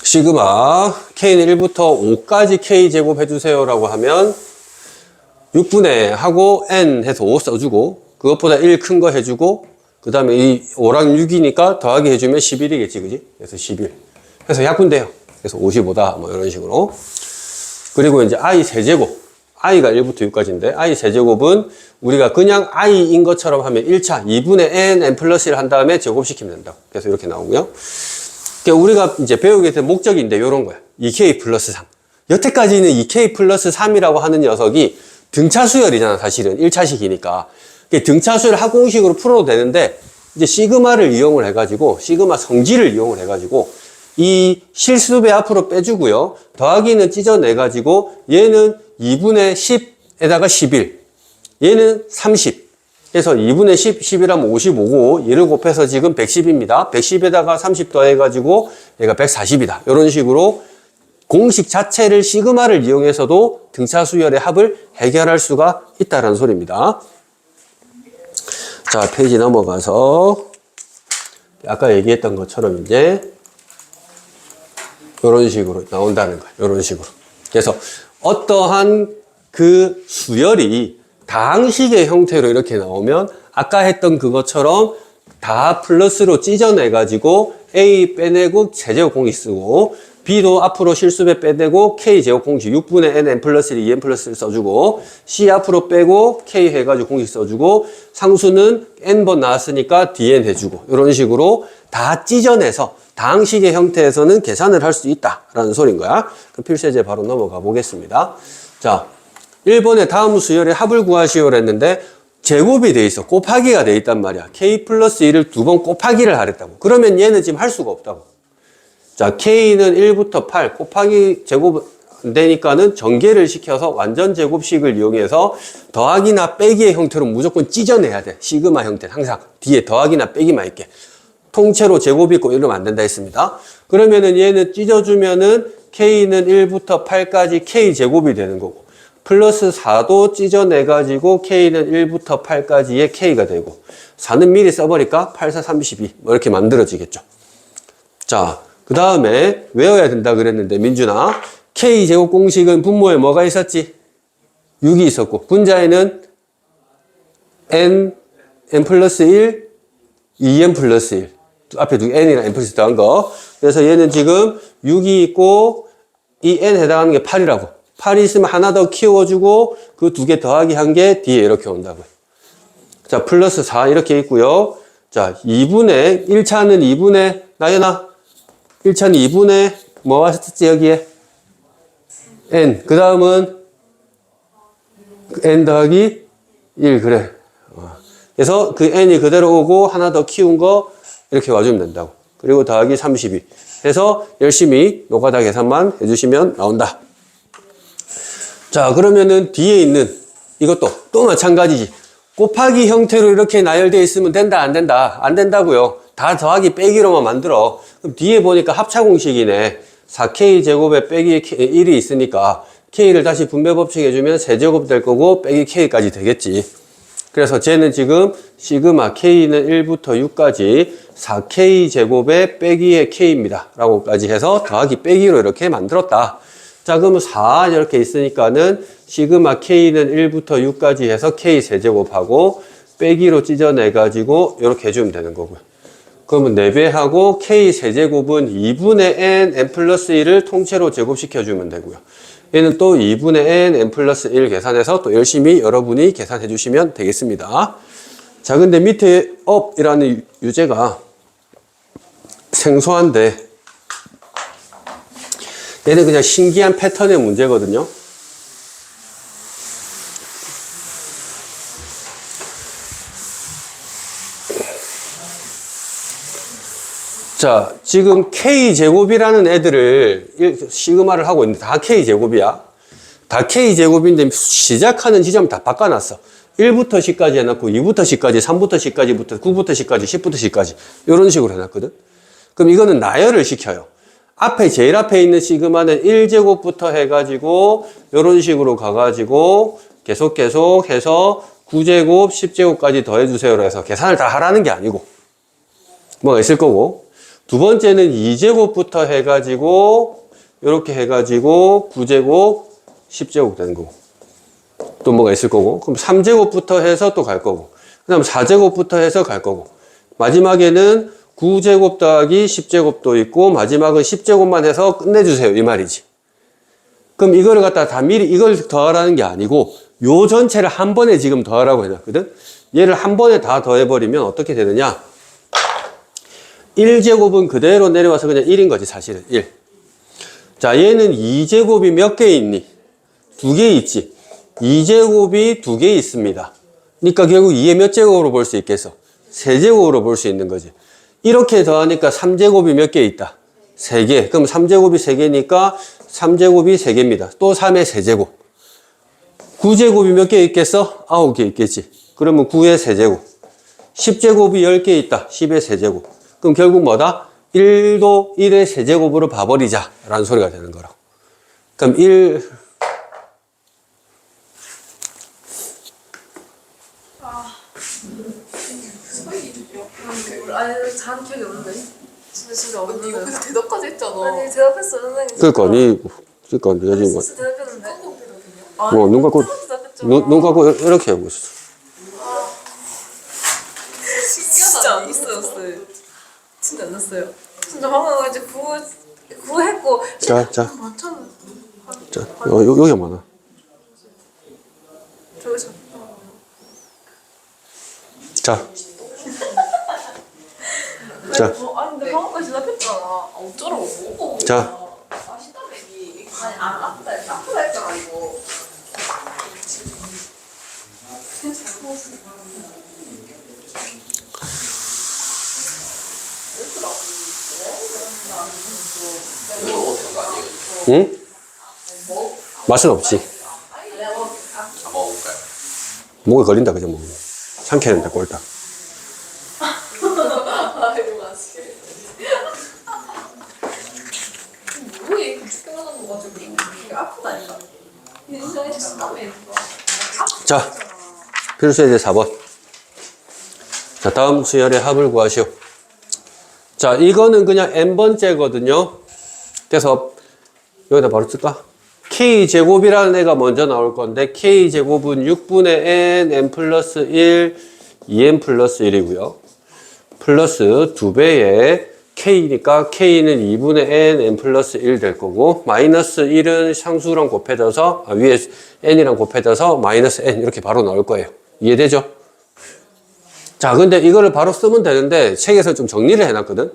시그마 k는 1부터 5까지 k 제곱 해주세요 라고 하면 6분의 하고 n 해서 5 써주고, 그것보다 1 큰 거 해주고, 그 다음에 이 5랑 6이니까 더하기 해주면 11이겠지, 그지? 그래서 11. 그래서 약분돼요. 그래서 55다. 뭐 이런 식으로. 그리고 이제 i 세제곱. i가 1부터 6까지인데, i 세제곱은 우리가 그냥 i인 것처럼 하면 1차 2분의 n, n 플러스 1 한 다음에 제곱시키면 된다. 그래서 이렇게 나오고요. 그러니까 우리가 이제 배우게 된 목적인데 요런 거야. 2k 플러스 3. 여태까지는 2k 플러스 3이라고 하는 녀석이 등차 수열이잖아, 사실은. 1차식이니까. 등차 수열 합공식으로 풀어도 되는데, 이제 시그마를 이용을 해가지고, 시그마 성질을 이용을 해가지고, 이 실수배 앞으로 빼주고요. 더하기는 찢어내가지고, 얘는 2분의 10에다가 11. 얘는 30. 그래서 2분의 10, 11하면 55고, 얘를 곱해서 지금 110입니다. 110에다가 30 더해가지고, 얘가 140이다. 이런 식으로 공식 자체를 시그마를 이용해서도 등차 수열의 합을 해결할 수가 있다는 소리입니다. 자, 페이지 넘어가서 아까 얘기했던 것처럼 이제 이런 식으로 나온다는 거예요. 이런 식으로. 그래서 어떠한 그 수열이 다항식의 형태로 이렇게 나오면 아까 했던 그것처럼 다 플러스로 찢어내가지고 A 빼내고 세제곱 공식 쓰고, B도 앞으로 실수배 빼내고 K 제곱 공식 6분의 n, n 플러스 1, 2n 플러스 1 써주고, C 앞으로 빼고 K 해가지고 공식 써주고, 상수는 n번 나왔으니까 dn 해주고, 이런 식으로 다 찢어내서 다항식의 형태에서는 계산을 할 수 있다라는 소린 거야. 그 필세제 바로 넘어가 보겠습니다. 자, 1번에 다음 수열의 합을 구하시오를 했는데 제곱이 돼 있어. 곱하기가 돼 있단 말이야. K 플러스 1을 두 번 곱하기를 하랬다고. 그러면 얘는 지금 할 수가 없다고. 자, K는 1부터 8 곱하기 제곱 안 되니까는 전개를 시켜서 완전 제곱식을 이용해서 더하기나 빼기의 형태로 무조건 찢어내야 돼. 시그마 형태는 항상 뒤에 더하기나 빼기만 있게. 통째로 제곱이 있고 이러면 안 된다 했습니다. 그러면은 얘는 찢어주면은 K는 1부터 8까지 K 제곱이 되는 거고, 플러스 4도 찢어내가지고 K는 1부터 8까지의 K가 되고, 4는 미리 써버릴까? 8, 4, 32. 뭐 이렇게 만들어지겠죠. 자, 그 다음에 외워야 된다 그랬는데, 민준아. K제곱 공식은 분모에 뭐가 있었지? 6이 있었고, 분자에는 N 플러스 1, 2N 플러스 1. 앞에 두 N이랑 N 플러스 1 더한 거. 그래서 얘는 지금 6이 있고, 이 N 해당하는 게 8이라고. 8이 있으면 하나 더 키워주고, 그 두 개 더하기 한 게 뒤에 이렇게 온다고요. 자, 플러스 4 이렇게 있고요. 자, 2분의, 1차는 2분의, 나연아. 1차는 2분의, 뭐 왔었지, 여기에? N. 그 다음은, N 더하기 1, 그래. 그래서 그 N이 그대로 오고, 하나 더 키운 거, 이렇게 와주면 된다고. 그리고 더하기 32. 해서 열심히 노가다 계산만 해주시면 나온다. 자, 그러면은 뒤에 있는 이것도 또 마찬가지지. 곱하기 형태로 이렇게 나열되어 있으면 된다, 안 된다? 안 된다고요. 다 더하기 빼기로만 만들어. 그럼 뒤에 보니까 합차 공식이네. 4K 제곱에 빼기 1이 있으니까 K를 다시 분배 법칙 해주면 세제곱 될 거고 빼기 K까지 되겠지. 그래서 쟤는 지금 시그마 K는 1부터 6까지 4K 제곱에 빼기의 K입니다. 라고까지 해서 더하기 빼기로 이렇게 만들었다. 자, 그러면 4 이렇게 있으니까는 시그마 K는 1부터 6까지 해서 K 세제곱하고 빼기로 찢어내가지고 이렇게 해주면 되는 거고요. 그러면 4배하고 k 세제곱은 2분의 n 플러스 1을 통째로 제곱시켜주면 되고요. 얘는 또 2분의 n 플러스 1 계산해서 또 열심히 여러분이 계산해 주시면 되겠습니다. 자, 근데 밑에 up이라는 유제가 생소한데 얘는 그냥 신기한 패턴의 문제거든요. 자, 지금 K제곱이라는 애들을 시그마를 하고 있는데 다 K제곱이야. 다 K제곱인데 시작하는 지점 다 바꿔놨어. 1부터 10까지 해놨고 2부터 10까지, 3부터 10까지부터 9부터 10까지, 10부터 10까지 이런 식으로 해놨거든. 그럼 이거는 나열을 시켜요. 앞에 제일 앞에 있는 시그마는 1제곱부터 해가지고 이런 식으로 가가지고 계속 해서 9제곱, 10제곱까지 더해주세요 해서 계산을 다 하라는 게 아니고 뭐가 있을 거고, 두 번째는 2제곱부터 해가지고 이렇게 해가지고 9제곱, 10제곱 되는 거고, 또 뭐가 있을 거고, 그럼 3제곱부터 해서 또 갈 거고, 그 다음 4제곱부터 해서 갈 거고, 마지막에는 9제곱 더하기 10제곱도 있고 마지막은 10제곱만 해서 끝내주세요 이 말이지. 그럼 이거를 갖다가 다 미리 이걸 더하라는 게 아니고 요 전체를 한 번에 지금 더하라고 해놨거든. 얘를 한 번에 다 더해버리면 어떻게 되느냐, 1제곱은 그대로 내려와서 그냥 1인 거지 사실은 1. 자, 얘는 2제곱이 몇 개 있니? 2개 있지. 2제곱이 2개 있습니다. 그러니까 결국 2의 몇 제곱으로 볼 수 있겠어? 3제곱으로 볼 수 있는 거지. 이렇게 더하니까 3제곱이 몇 개 있다? 3개. 그럼 3제곱이 3개니까 3제곱이 3개입니다. 또 3의 세제곱. 9제곱이 몇 개 있겠어? 9개 있겠지. 그러면 9의 세제곱. 10제곱이 10개 있다. 10의 세제곱. 그럼 결국 뭐다? 1도 1의 세제곱으로 봐버리자 라는 소리가 되는 거라고. 그럼 1 아니 잘 기억이 없는데. 진짜 언니 이거 그래서 대답까지 했잖아. 아니 대답했어 선생님. 그러니까 네가 지금 진짜 대답했는데. 뭐 눈 감고 눈 감고 이렇게 하고 있어. 진짜 안 났어요. 진짜 안 났어요. 진짜 방금 이제 구호 했고. 자, 맞췄. 여기 많아. 저기서. 자. 자. 아니 근데 방금까지 대답했잖아. 어쩌라고. 자. 아시다배기. 아니 안 아프다 했잖아 이거. 응? 맛은 없지. 목에 걸린다 그죠 뭐. 상쾌는데 꼴딱. 아이고 맛있게. 뭐해? 죽게만 거 가지고 이게 아프다니까. 인생에 식감이 자, 필수예제 4번. 자, 다음 수열의 합을 구하시오. 자, 이거는 그냥 n번째거든요. 그래서 여기다 바로 쓸까? k제곱이라는 애가 먼저 나올 건데 k제곱은 6분의 n 플러스 1, 2n 플러스 1이고요. 플러스 2배의 k니까 k는 2분의 n 플러스 1 될 거고, 마이너스 1은 상수랑 곱해져서 위에 n이랑 곱해져서 마이너스 n 이렇게 바로 나올 거예요. 이해되죠? 자, 근데 이거를 바로 쓰면 되는데 책에서 좀 정리를 해놨거든.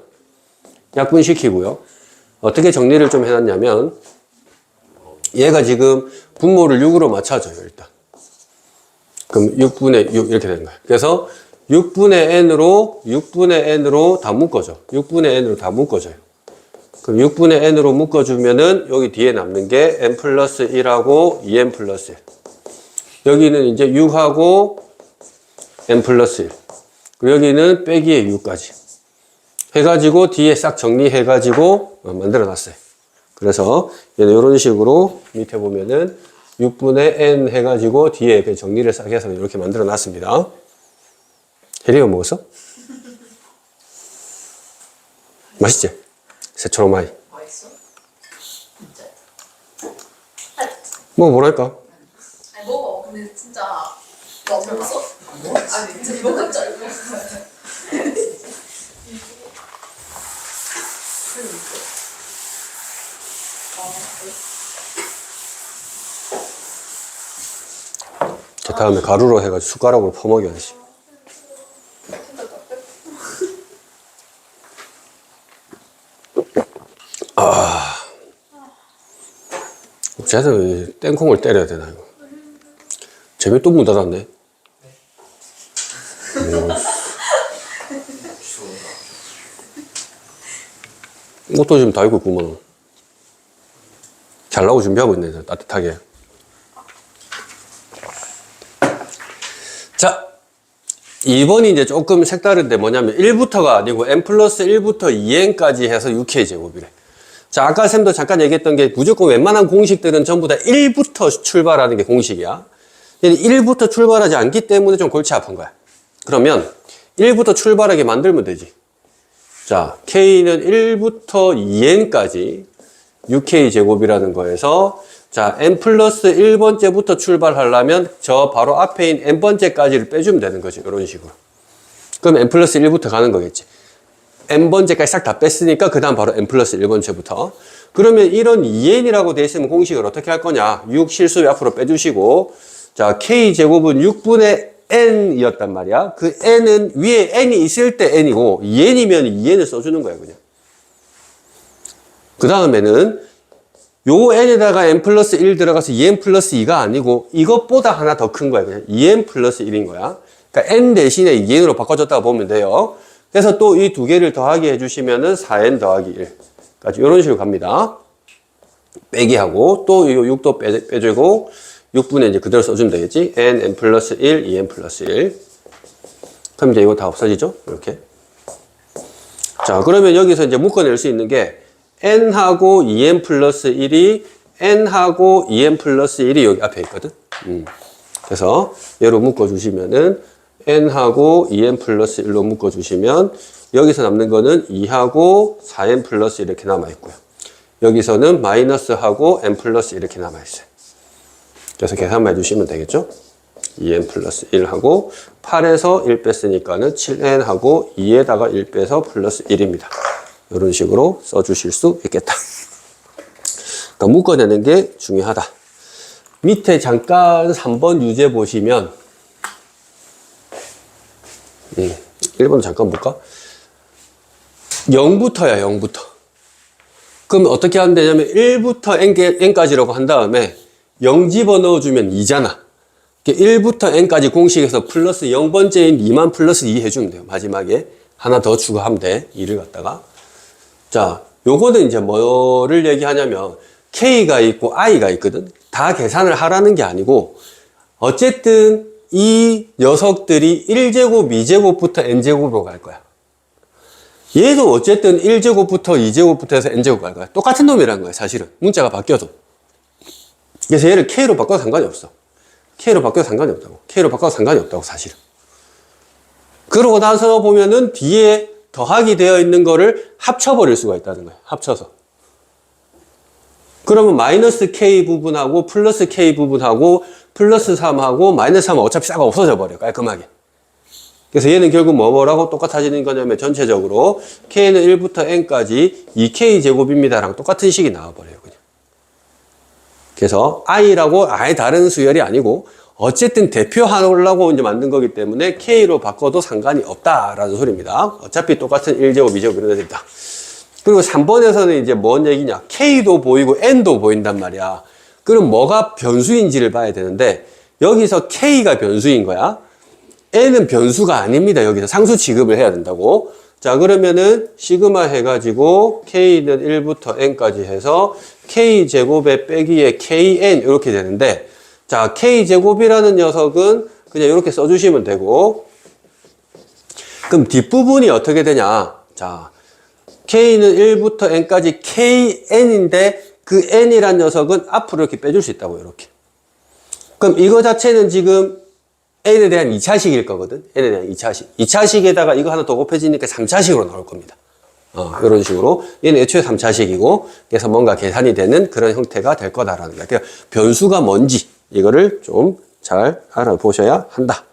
약분시키고요. 어떻게 정리를 좀 해놨냐면 얘가 지금 분모를 6으로 맞춰줘요 일단. 그럼 6분의 6 이렇게 되는 거예요. 그래서 6분의 n으로 다 묶어줘. 6분의 n으로 다 묶어줘요. 그럼 6분의 n으로 묶어주면은 여기 뒤에 남는 게 n 플러스 1하고 2n 플러스 1. 여기는 이제 6하고 n 플러스 1. 그리고 여기는 빼기의 6까지. 해가지고 뒤에 싹 정리해가지고 만들어 놨어요. 그래서 얘는 이런 식으로 밑에 보면은 6분의 n 해가지고 뒤에 정리를 싹 해서 이렇게 만들어 놨습니다. 혜리가 먹었어? 맛있지? 새초로마이. 맛있어? 진짜. 먹어보라니까. 아니 먹어. 근데 진짜 너 먹었어? 아니 진짜 이거 진짜 이거. 다음에 가루로 해가지고 숟가락으로 퍼먹여야지. 쟤들 땡콩을 때려야 되나 이거. 재미 또 문 닫았네. 이것도 지금 다 익고 있구만. 잘 나오고 준비하고 있네, 따뜻하게. 자, 2번이 이제 조금 색다른데 뭐냐면 1부터가 아니고 n 플러스 1부터 2n까지 해서 6k 제곱이래. 자, 아까 쌤도 잠깐 얘기했던 게 무조건 웬만한 공식들은 전부 다 1부터 출발하는 게 공식이야. 1부터 출발하지 않기 때문에 좀 골치 아픈 거야. 그러면 1부터 출발하게 만들면 되지. 자, k는 1부터 2n까지 6k 제곱이라는 거에서 자, n 플러스 1번째부터 출발하려면 저 바로 앞에 있는 n번째까지를 빼주면 되는 거지. 이런 식으로. 그럼 n 플러스 1부터 가는 거겠지. n번째까지 싹 다 뺐으니까 그 다음 바로 n 플러스 1번째부터. 그러면 이런 2n이라고 되어 있으면 공식을 어떻게 할 거냐. 6 실수 앞으로 빼주시고 자, k제곱은 6분의 n이었단 말이야. 그 n은 위에 n이 있을 때 n이고 2n이면 2n을 써주는 거야 그냥. 그 다음에는 요 n에다가 n 플러스 1 들어가서 2n 플러스 2가 아니고 이것보다 하나 더 큰 거야. 그냥 2n 플러스 1인 거야. 그러니까 n 대신에 2n으로 바꿔줬다고 보면 돼요. 그래서 또 이 두 개를 더하기 해주시면은 4n 더하기 1까지 이런 식으로 갑니다. 빼기 하고 또 이 6도 빼주고 6분의 이제 그대로 써주면 되겠지. n 플러스 1, 2n 플러스 1. 그럼 이제 이거 다 없어지죠? 이렇게. 자, 그러면 여기서 이제 묶어낼 수 있는 게 n하고 2n 플러스 1이 n하고 2n 플러스 1이 여기 앞에 있거든. 그래서 얘로 묶어주시면은 n하고 2n 플러스 1로 묶어주시면 여기서 남는 거는 2하고 4n 플러스 이렇게 남아있고요. 여기서는 마이너스하고 n 플러스 이렇게 남아있어요. 그래서 계산만 해주시면 되겠죠. 2n 플러스 1하고 8에서 1 뺐으니까는 7n하고 2에다가 1 빼서 플러스 1입니다. 이런 식으로 써주실 수 있겠다. 그러니까 묶어내는 게 중요하다. 밑에 잠깐 3번 유제 보시면 1번 잠깐 볼까? 0부터야 0부터. 그럼 어떻게 하면 되냐면 1부터 n까지라고 한 다음에 0 집어넣어주면 2잖아. 1부터 n까지 공식에서 플러스 0번째인 2만 플러스 2 해주면 돼요. 마지막에 하나 더 추가하면 돼. 2를 갖다가. 자, 요거는 이제 뭐를 얘기하냐면 k가 있고 i가 있거든. 다 계산을 하라는 게 아니고 어쨌든 이 녀석들이 1제곱, 2제곱부터 n제곱으로 갈 거야. 얘도 어쨌든 1제곱부터 2제곱부터 해서 n제곱 갈 거야. 똑같은 놈이라는 거야, 사실은. 문자가 바뀌어도. 그래서 얘를 k로 바꿔도 상관이 없어. k로 바꿔도 상관이 없다고. k로 바꿔도 상관이 없다고, 사실은. 그러고 나서 보면은 뒤에 더하기 되어 있는 거를 합쳐버릴 수가 있다는 거야. 합쳐서. 그러면 마이너스 k 부분하고 플러스 k 부분하고 플러스 3하고 마이너스 3은 어차피 싹 없어져 버려. 깔끔하게. 그래서 얘는 결국 뭐라고 똑같아지는 거냐면 전체적으로 k는 1부터 n까지 2k 제곱입니다랑 똑같은 식이 나와버려요. 그냥. 그래서 i라고 아예 다른 수열이 아니고 어쨌든 대표하려고 이제 만든 거기 때문에 k로 바꿔도 상관이 없다라는 소리입니다. 어차피 똑같은 1제곱, 2제곱 이런 애들 있다. 그리고 3번에서는 이제 뭔 얘기냐. k도 보이고 n도 보인단 말이야. 그럼 뭐가 변수인지를 봐야 되는데 여기서 k가 변수인 거야. n은 변수가 아닙니다. 여기서 상수 취급을 해야 된다고. 자, 그러면은 시그마 해가지고 k는 1부터 n까지 해서 k제곱에 빼기에 kn 이렇게 되는데 자, k제곱이라는 녀석은 그냥 이렇게 써주시면 되고 그럼 뒷부분이 어떻게 되냐. 자, k는 1부터 n까지 kn인데 그 n이란 녀석은 앞으로 이렇게 빼줄 수 있다고 이렇게. 그럼 이거 자체는 지금 n에 대한 2차식일 거거든. n에 대한 2차식. 2차식에다가 이거 하나 더 곱해지니까 3차식으로 나올 겁니다. 이런 식으로. 얘는 애초에 3차식이고 그래서 뭔가 계산이 되는 그런 형태가 될 거다라는 거야. 그러니까 변수가 뭔지 이거를 좀 잘 알아보셔야 한다.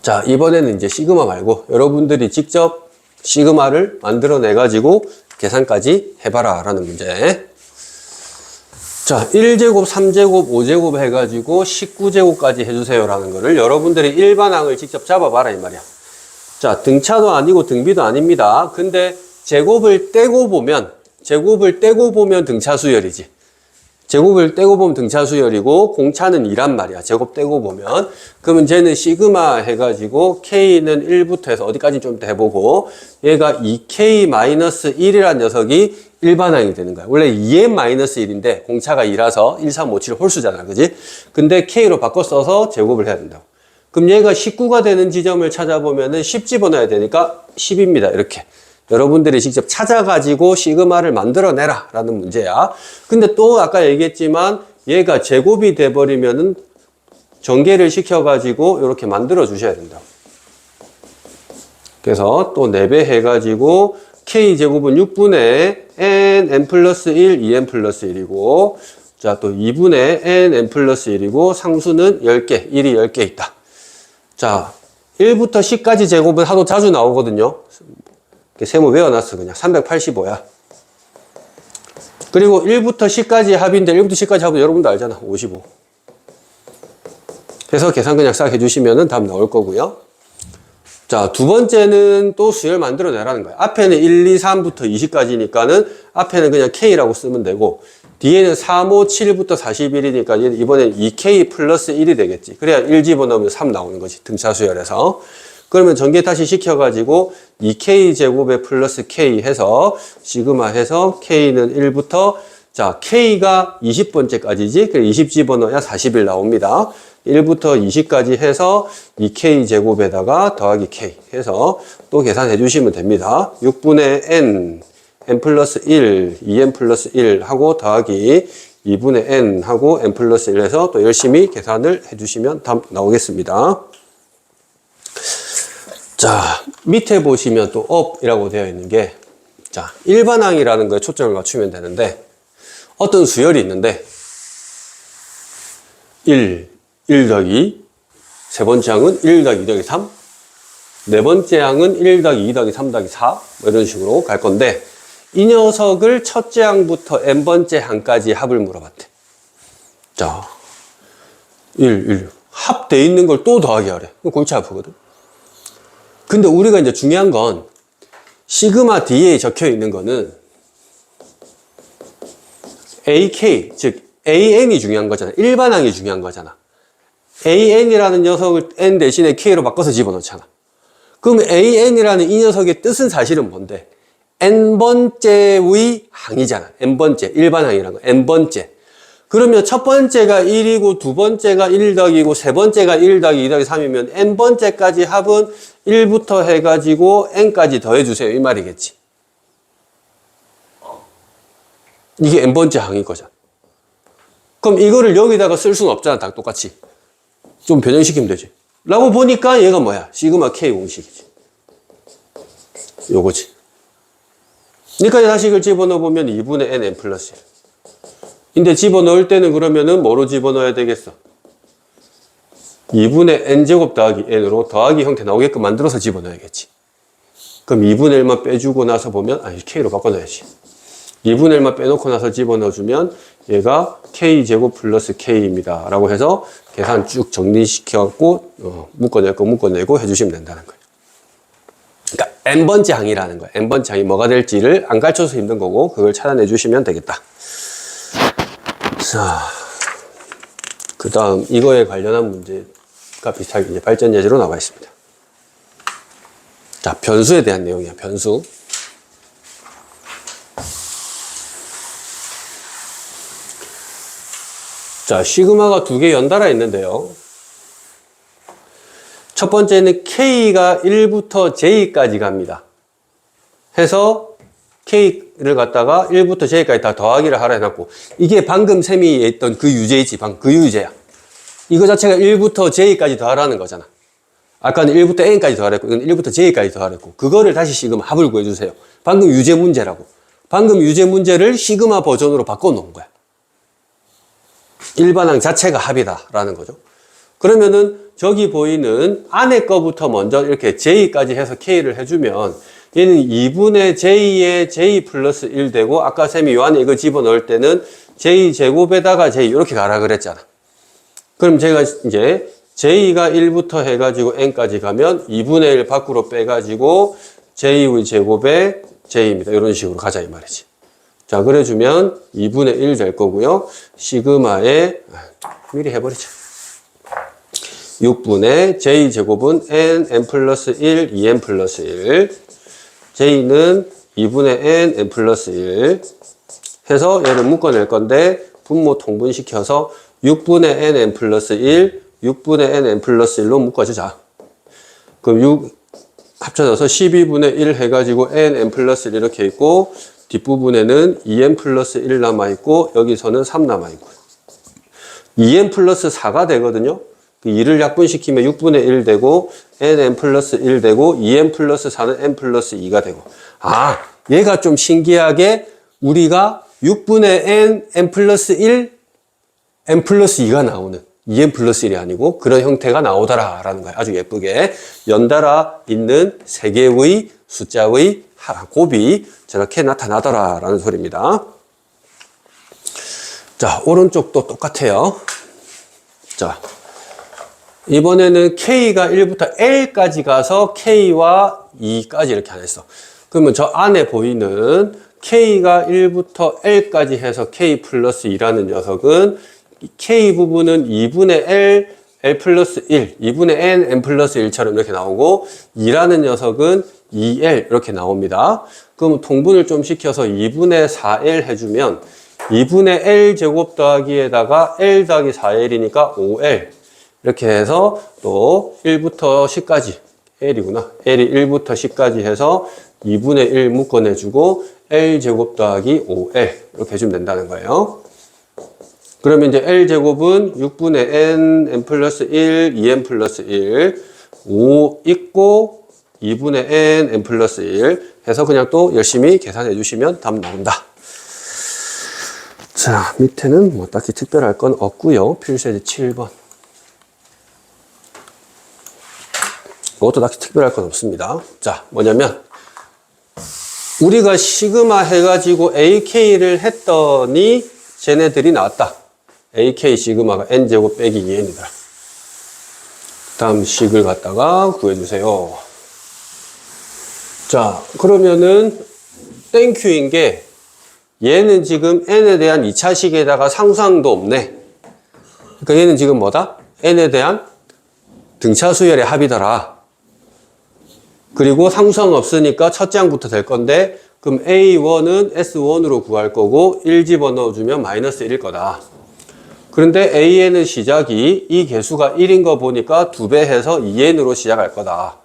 자, 이번에는 이제 시그마 말고 여러분들이 직접 시그마를 만들어내 가지고 계산까지 해봐라 라는 문제. 자, 1제곱, 3제곱, 5제곱 해가지고 19제곱까지 해주세요라는 거를 여러분들이 일반항을 직접 잡아봐라 이 말이야. 자, 등차도 아니고 등비도 아닙니다. 근데 제곱을 떼고 보면 등차 수열이지. 제곱을 떼고 보면 등차 수열이고 공차는 2란 말이야. 제곱 떼고 보면. 그러면 쟤는 시그마 해가지고 K는 1부터 해서 어디까지 좀 더 해보고 얘가 2K-1이란 녀석이 일반항이 되는 거야. 원래 2n-1인데 공차가 2라서 1, 3, 5, 7 홀수잖아. 그지? 근데 K로 바꿔 써서 제곱을 해야 된다고. 그럼 얘가 19가 되는 지점을 찾아보면은 10 집어넣어야 되니까 10입니다. 이렇게. 여러분들이 직접 찾아가지고 시그마를 만들어내라 라는 문제야. 근데 또 아까 얘기했지만 얘가 제곱이 돼버리면은 전개를 시켜가지고 이렇게 만들어 주셔야 된다고. 그래서 또 4배 해가지고 K제곱은 6분의 n 플러스 1, 2n 플러스 1이고 자, 또 2분의 n 플러스 1이고 상수는 10개, 1이 10개 있다. 자, 1부터 10까지 제곱은 하도 자주 나오거든요. 세모 외워놨어. 그냥 385야. 그리고 1부터 10까지 합인데 1부터 10까지 합은 여러분도 알잖아. 55. 그래서 계산 그냥 싹 해주시면 답 나올 거고요. 자, 두 번째는 또 수열 만들어내라는 거야. 앞에는 1, 2, 3부터 20까지니까는 앞에는 그냥 K라고 쓰면 되고 뒤에는 3, 5, 7부터 41이니까 이번엔 2K 플러스 1이 되겠지. 그래야 1 집어넣으면 3 나오는 거지. 등차 수열에서. 그러면 전개 다시 시켜가지고 2K 제곱에 플러스 K 해서 시그마 해서 K는 1부터 자, K가 20번째까지지. 그래 20 집어넣어야 40일 나옵니다. 1부터 20까지 해서 2K 제곱에다가 더하기 K 해서 또 계산해 주시면 됩니다. 6분의 N 플러스 1, 2N 플러스 1 하고 더하기 2분의 N 하고 N 플러스 1 해서 또 열심히 계산을 해 주시면 답 나오겠습니다. 자, 밑에 보시면 또 up이라고 되어 있는 게 자, 일반항이라는 거에 초점을 맞추면 되는데 어떤 수열이 있는데 1 더하기 세 번째 항은 1 더하기 2 더하기 3 네 번째 항은 1 더하기 2 더하기 3 더하기 4 뭐 이런 식으로 갈 건데 이 녀석을 첫째 항부터 n번째 항까지 합을 물어봤대. 자, 1 합돼 있는 걸 또 더하기 하래. 골치 아프거든. 근데 우리가 이제 중요한 건 시그마 뒤에 적혀 있는 거는 AK, 즉 AN이 중요한 거잖아. 일반항이 중요한 거잖아. AN이라는 녀석을 N 대신에 K로 바꿔서 집어넣잖아. 그럼 AN이라는 이 녀석의 뜻은 사실은 뭔데? N번째의 항이잖아. N번째, 일반항이라는 거. N번째. 그러면 첫 번째가 1이고 두 번째가 1 더하기고 세 번째가 1 더하기 2 더하기 3이면 n번째까지 합은 1부터 해가지고 n까지 더해주세요. 이 말이겠지. 이게 n번째 항인 거잖아. 그럼 이거를 여기다가 쓸 수는 없잖아. 다 똑같이. 좀 변형시키면 되지. 라고 보니까 얘가 뭐야? 시그마 K 공식이지. 요거지. 그러니까 다시 이걸 집어넣어보면 2분의 n 플러스 1. 근데 집어넣을 때는 그러면은 뭐로 집어넣어야 되겠어? 2분의 n제곱 더하기 n으로 더하기 형태 나오게끔 만들어서 집어넣어야겠지. 그럼 2분의 1만 빼주고 나서 보면 아니 K로 바꿔넣어야지. 2분의 1만 빼놓고 나서 집어넣어주면 얘가 K제곱 플러스 K입니다. 라고 해서 계산 쭉 정리시켜갖고 묶어내고 해주시면 된다는 거예요. 그러니까 n번째 항이라는 거예요. n번째 항이 뭐가 될지를 안 가르쳐서 힘든 거고 그걸 찾아내 주시면 되겠다. 자, 그 다음 이거에 관련한 문제가 비슷하게 이제 발전 예제로 나와 있습니다. 자, 변수에 대한 내용이야, 변수. 자, 시그마가 두 개 연달아 있는데요. 첫 번째는 K가 1부터 J까지 갑니다. 해서 K를 갖다가 1부터 J까지 다 더하기를 하라 해놨고 이게 방금 셈이 했던 그 유제이지. 그 유제야. 이거 자체가 1부터 J까지 더하라는 거잖아. 아까는 1부터 N까지 더하랬고 이건 1부터 J까지 더하랬고 그거를 다시 시그마 합을 구해주세요. 방금 유제 문제라고. 방금 유제 문제를 시그마 버전으로 바꿔놓은 거야. 일반항 자체가 합이다라는 거죠. 그러면은 저기 보이는 안에 거부터 먼저 이렇게 J까지 해서 K를 해주면 얘는 2분의 J에 J 플러스 1 되고 아까 쌤이 요 안에 이거 집어넣을 때는 J제곱에다가 J 이렇게 가라 그랬잖아. 그럼 제가 이제 J가 1부터 해가지고 N까지 가면 2분의 1 밖으로 빼가지고 J의 제곱에 J입니다. 이런 식으로 가자 이 말이지. 자, 그래주면 2분의 1 될 거고요. 시그마에 미리 해버리자. 6분의 J제곱은 N 플러스 1, 2N 플러스 1. J는 2분의 N 플러스 1 해서 얘를 묶어낼 건데 분모 통분시켜서 6분의 N 플러스 1, 6분의 N 플러스 1로 묶어주자. 그럼 6 합쳐져서 12분의 1 해가지고 N 플러스 1 이렇게 있고 뒷부분에는 2N 플러스 1 남아있고 여기서는 3 남아있고 2N 플러스 4가 되거든요. 2를 약분시키면 6분의 1 되고 N 플러스 1 되고 2N 플러스 4는 N 플러스 2가 되고 아 얘가 좀 신기하게 우리가 6분의 N 플러스 1 N 플러스 2가 나오는 2N 플러스 1이 아니고 그런 형태가 나오더라 라는 거예요. 아주 예쁘게 연달아 있는 세 개의 숫자의 곱이 저렇게 나타나더라 라는 소리입니다. 자, 오른쪽도 똑같아요. 자, 이번에는 K가 1부터 L까지 가서 K와 2까지 이렇게 안 했어. 그러면 저 안에 보이는 K가 1부터 L까지 해서 K 플러스 2라는 녀석은 K 부분은 2분의 L 플러스 1, 2분의 N 플러스 1처럼 이렇게 나오고 2라는 녀석은 2L 이렇게 나옵니다. 그럼 통분을 좀 시켜서 2분의 4L 해주면 2분의 L 제곱 더하기에다가 L 더하기 4L이니까 5L 이렇게 해서 또 1부터 10까지 L이구나. L이 1부터 10까지 해서 2분의 1 묶어내주고 L 제곱 더하기 5L 이렇게 해주면 된다는 거예요. 그러면 이제 L제곱은 6분의 N 플러스 1, 2N 플러스 1, 5 있고 2분의 N 플러스 1 해서 그냥 또 열심히 계산해 주시면 답 나온다. 자, 밑에는 뭐 딱히 특별할 건 없고요. 필수제 7번. 그것도 딱히 특별할 건 없습니다. 자, 뭐냐면 우리가 시그마 해가지고 AK를 했더니 쟤네들이 나왔다. AK 시그마가 N제곱 빼기 2N이다. 다음 식을 갖다가 구해주세요. 자, 그러면은 땡큐인 게 얘는 지금 N에 대한 2차식에다가 상수항도 없네. 그러니까 얘는 지금 뭐다? N에 대한 등차 수열의 합이더라. 그리고 상수항 없으니까 첫째 항부터 될 건데 그럼 A1은 S1으로 구할 거고 1 집어넣어주면 마이너스 1일 거다. 그런데 AN은 시작이 이 개수가 1인 거 보니까 2배 해서 2N으로 시작할 거다.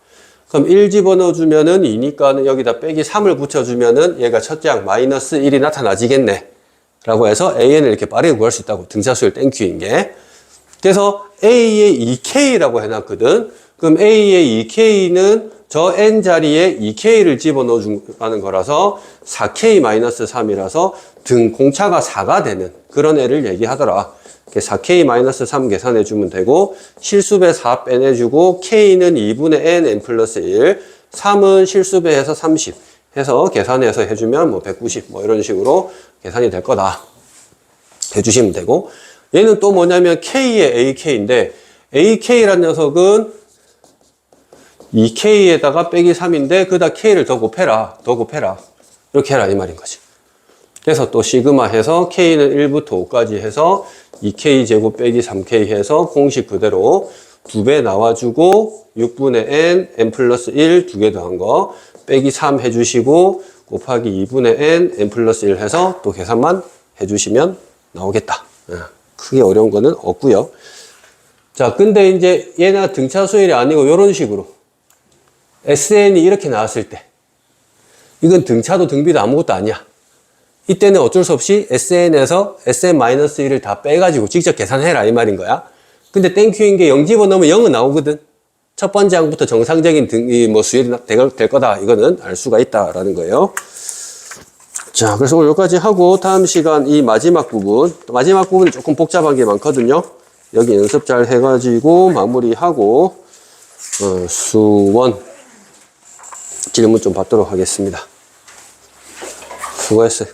그럼 1 집어넣어주면은 2니까는 여기다 빼기 3을 붙여주면은 얘가 첫째 항 마이너스 1이 나타나지겠네. 라고 해서 AN을 이렇게 빠르게 구할 수 있다고. 등차수열 땡큐인 게. 그래서 A의 2K라고 해놨거든. 그럼 A의 2K는 저 N 자리에 2K를 집어넣어주는 거라서 4K-3이라서 등 공차가 4가 되는 그런 애를 얘기하더라. 4K-3 계산해주면 되고 실수배 4 빼내주고 K는 2분의 N 플러스 1 3은 실수배 해서 30 해서 계산해서 해주면 뭐 190 뭐 이런 식으로 계산이 될 거다 해주시면 되고 얘는 또 뭐냐면 K의 AK인데 AK라는 녀석은 2K에다가 빼기 3인데 그다 K를 더 곱해라 이렇게 해라 이 말인 거지. 그래서 또 시그마 해서 K는 1부터 5까지 해서 2K 제곱 빼기 3K 해서 공식 그대로 2배 나와주고 6분의 N 플러스 1 2개 더한 거 빼기 3 해주시고 곱하기 2분의 N 플러스 1 해서 또 계산만 해주시면 나오겠다. 크게 어려운 거는 없고요. 자, 근데 이제 얘나 등차 수열이 아니고 이런 식으로 SN이 이렇게 나왔을 때 이건 등차도 등비도 아무것도 아니야. 이때는 어쩔 수 없이 SN에서 SN-1을 다 빼가지고 직접 계산해라 이 말인 거야. 근데 땡큐인 게 0 집어넣으면 0은 나오거든. 첫 번째 항부터 정상적인 수열이 될 거다. 이거는 알 수가 있다라는 거예요. 자, 그래서 오늘 여기까지 하고 다음 시간 이 마지막 부분이 조금 복잡한 게 많거든요. 여기 연습 잘 해가지고 마무리하고 수원 질문 좀 받도록 하겠습니다. 수고했어요.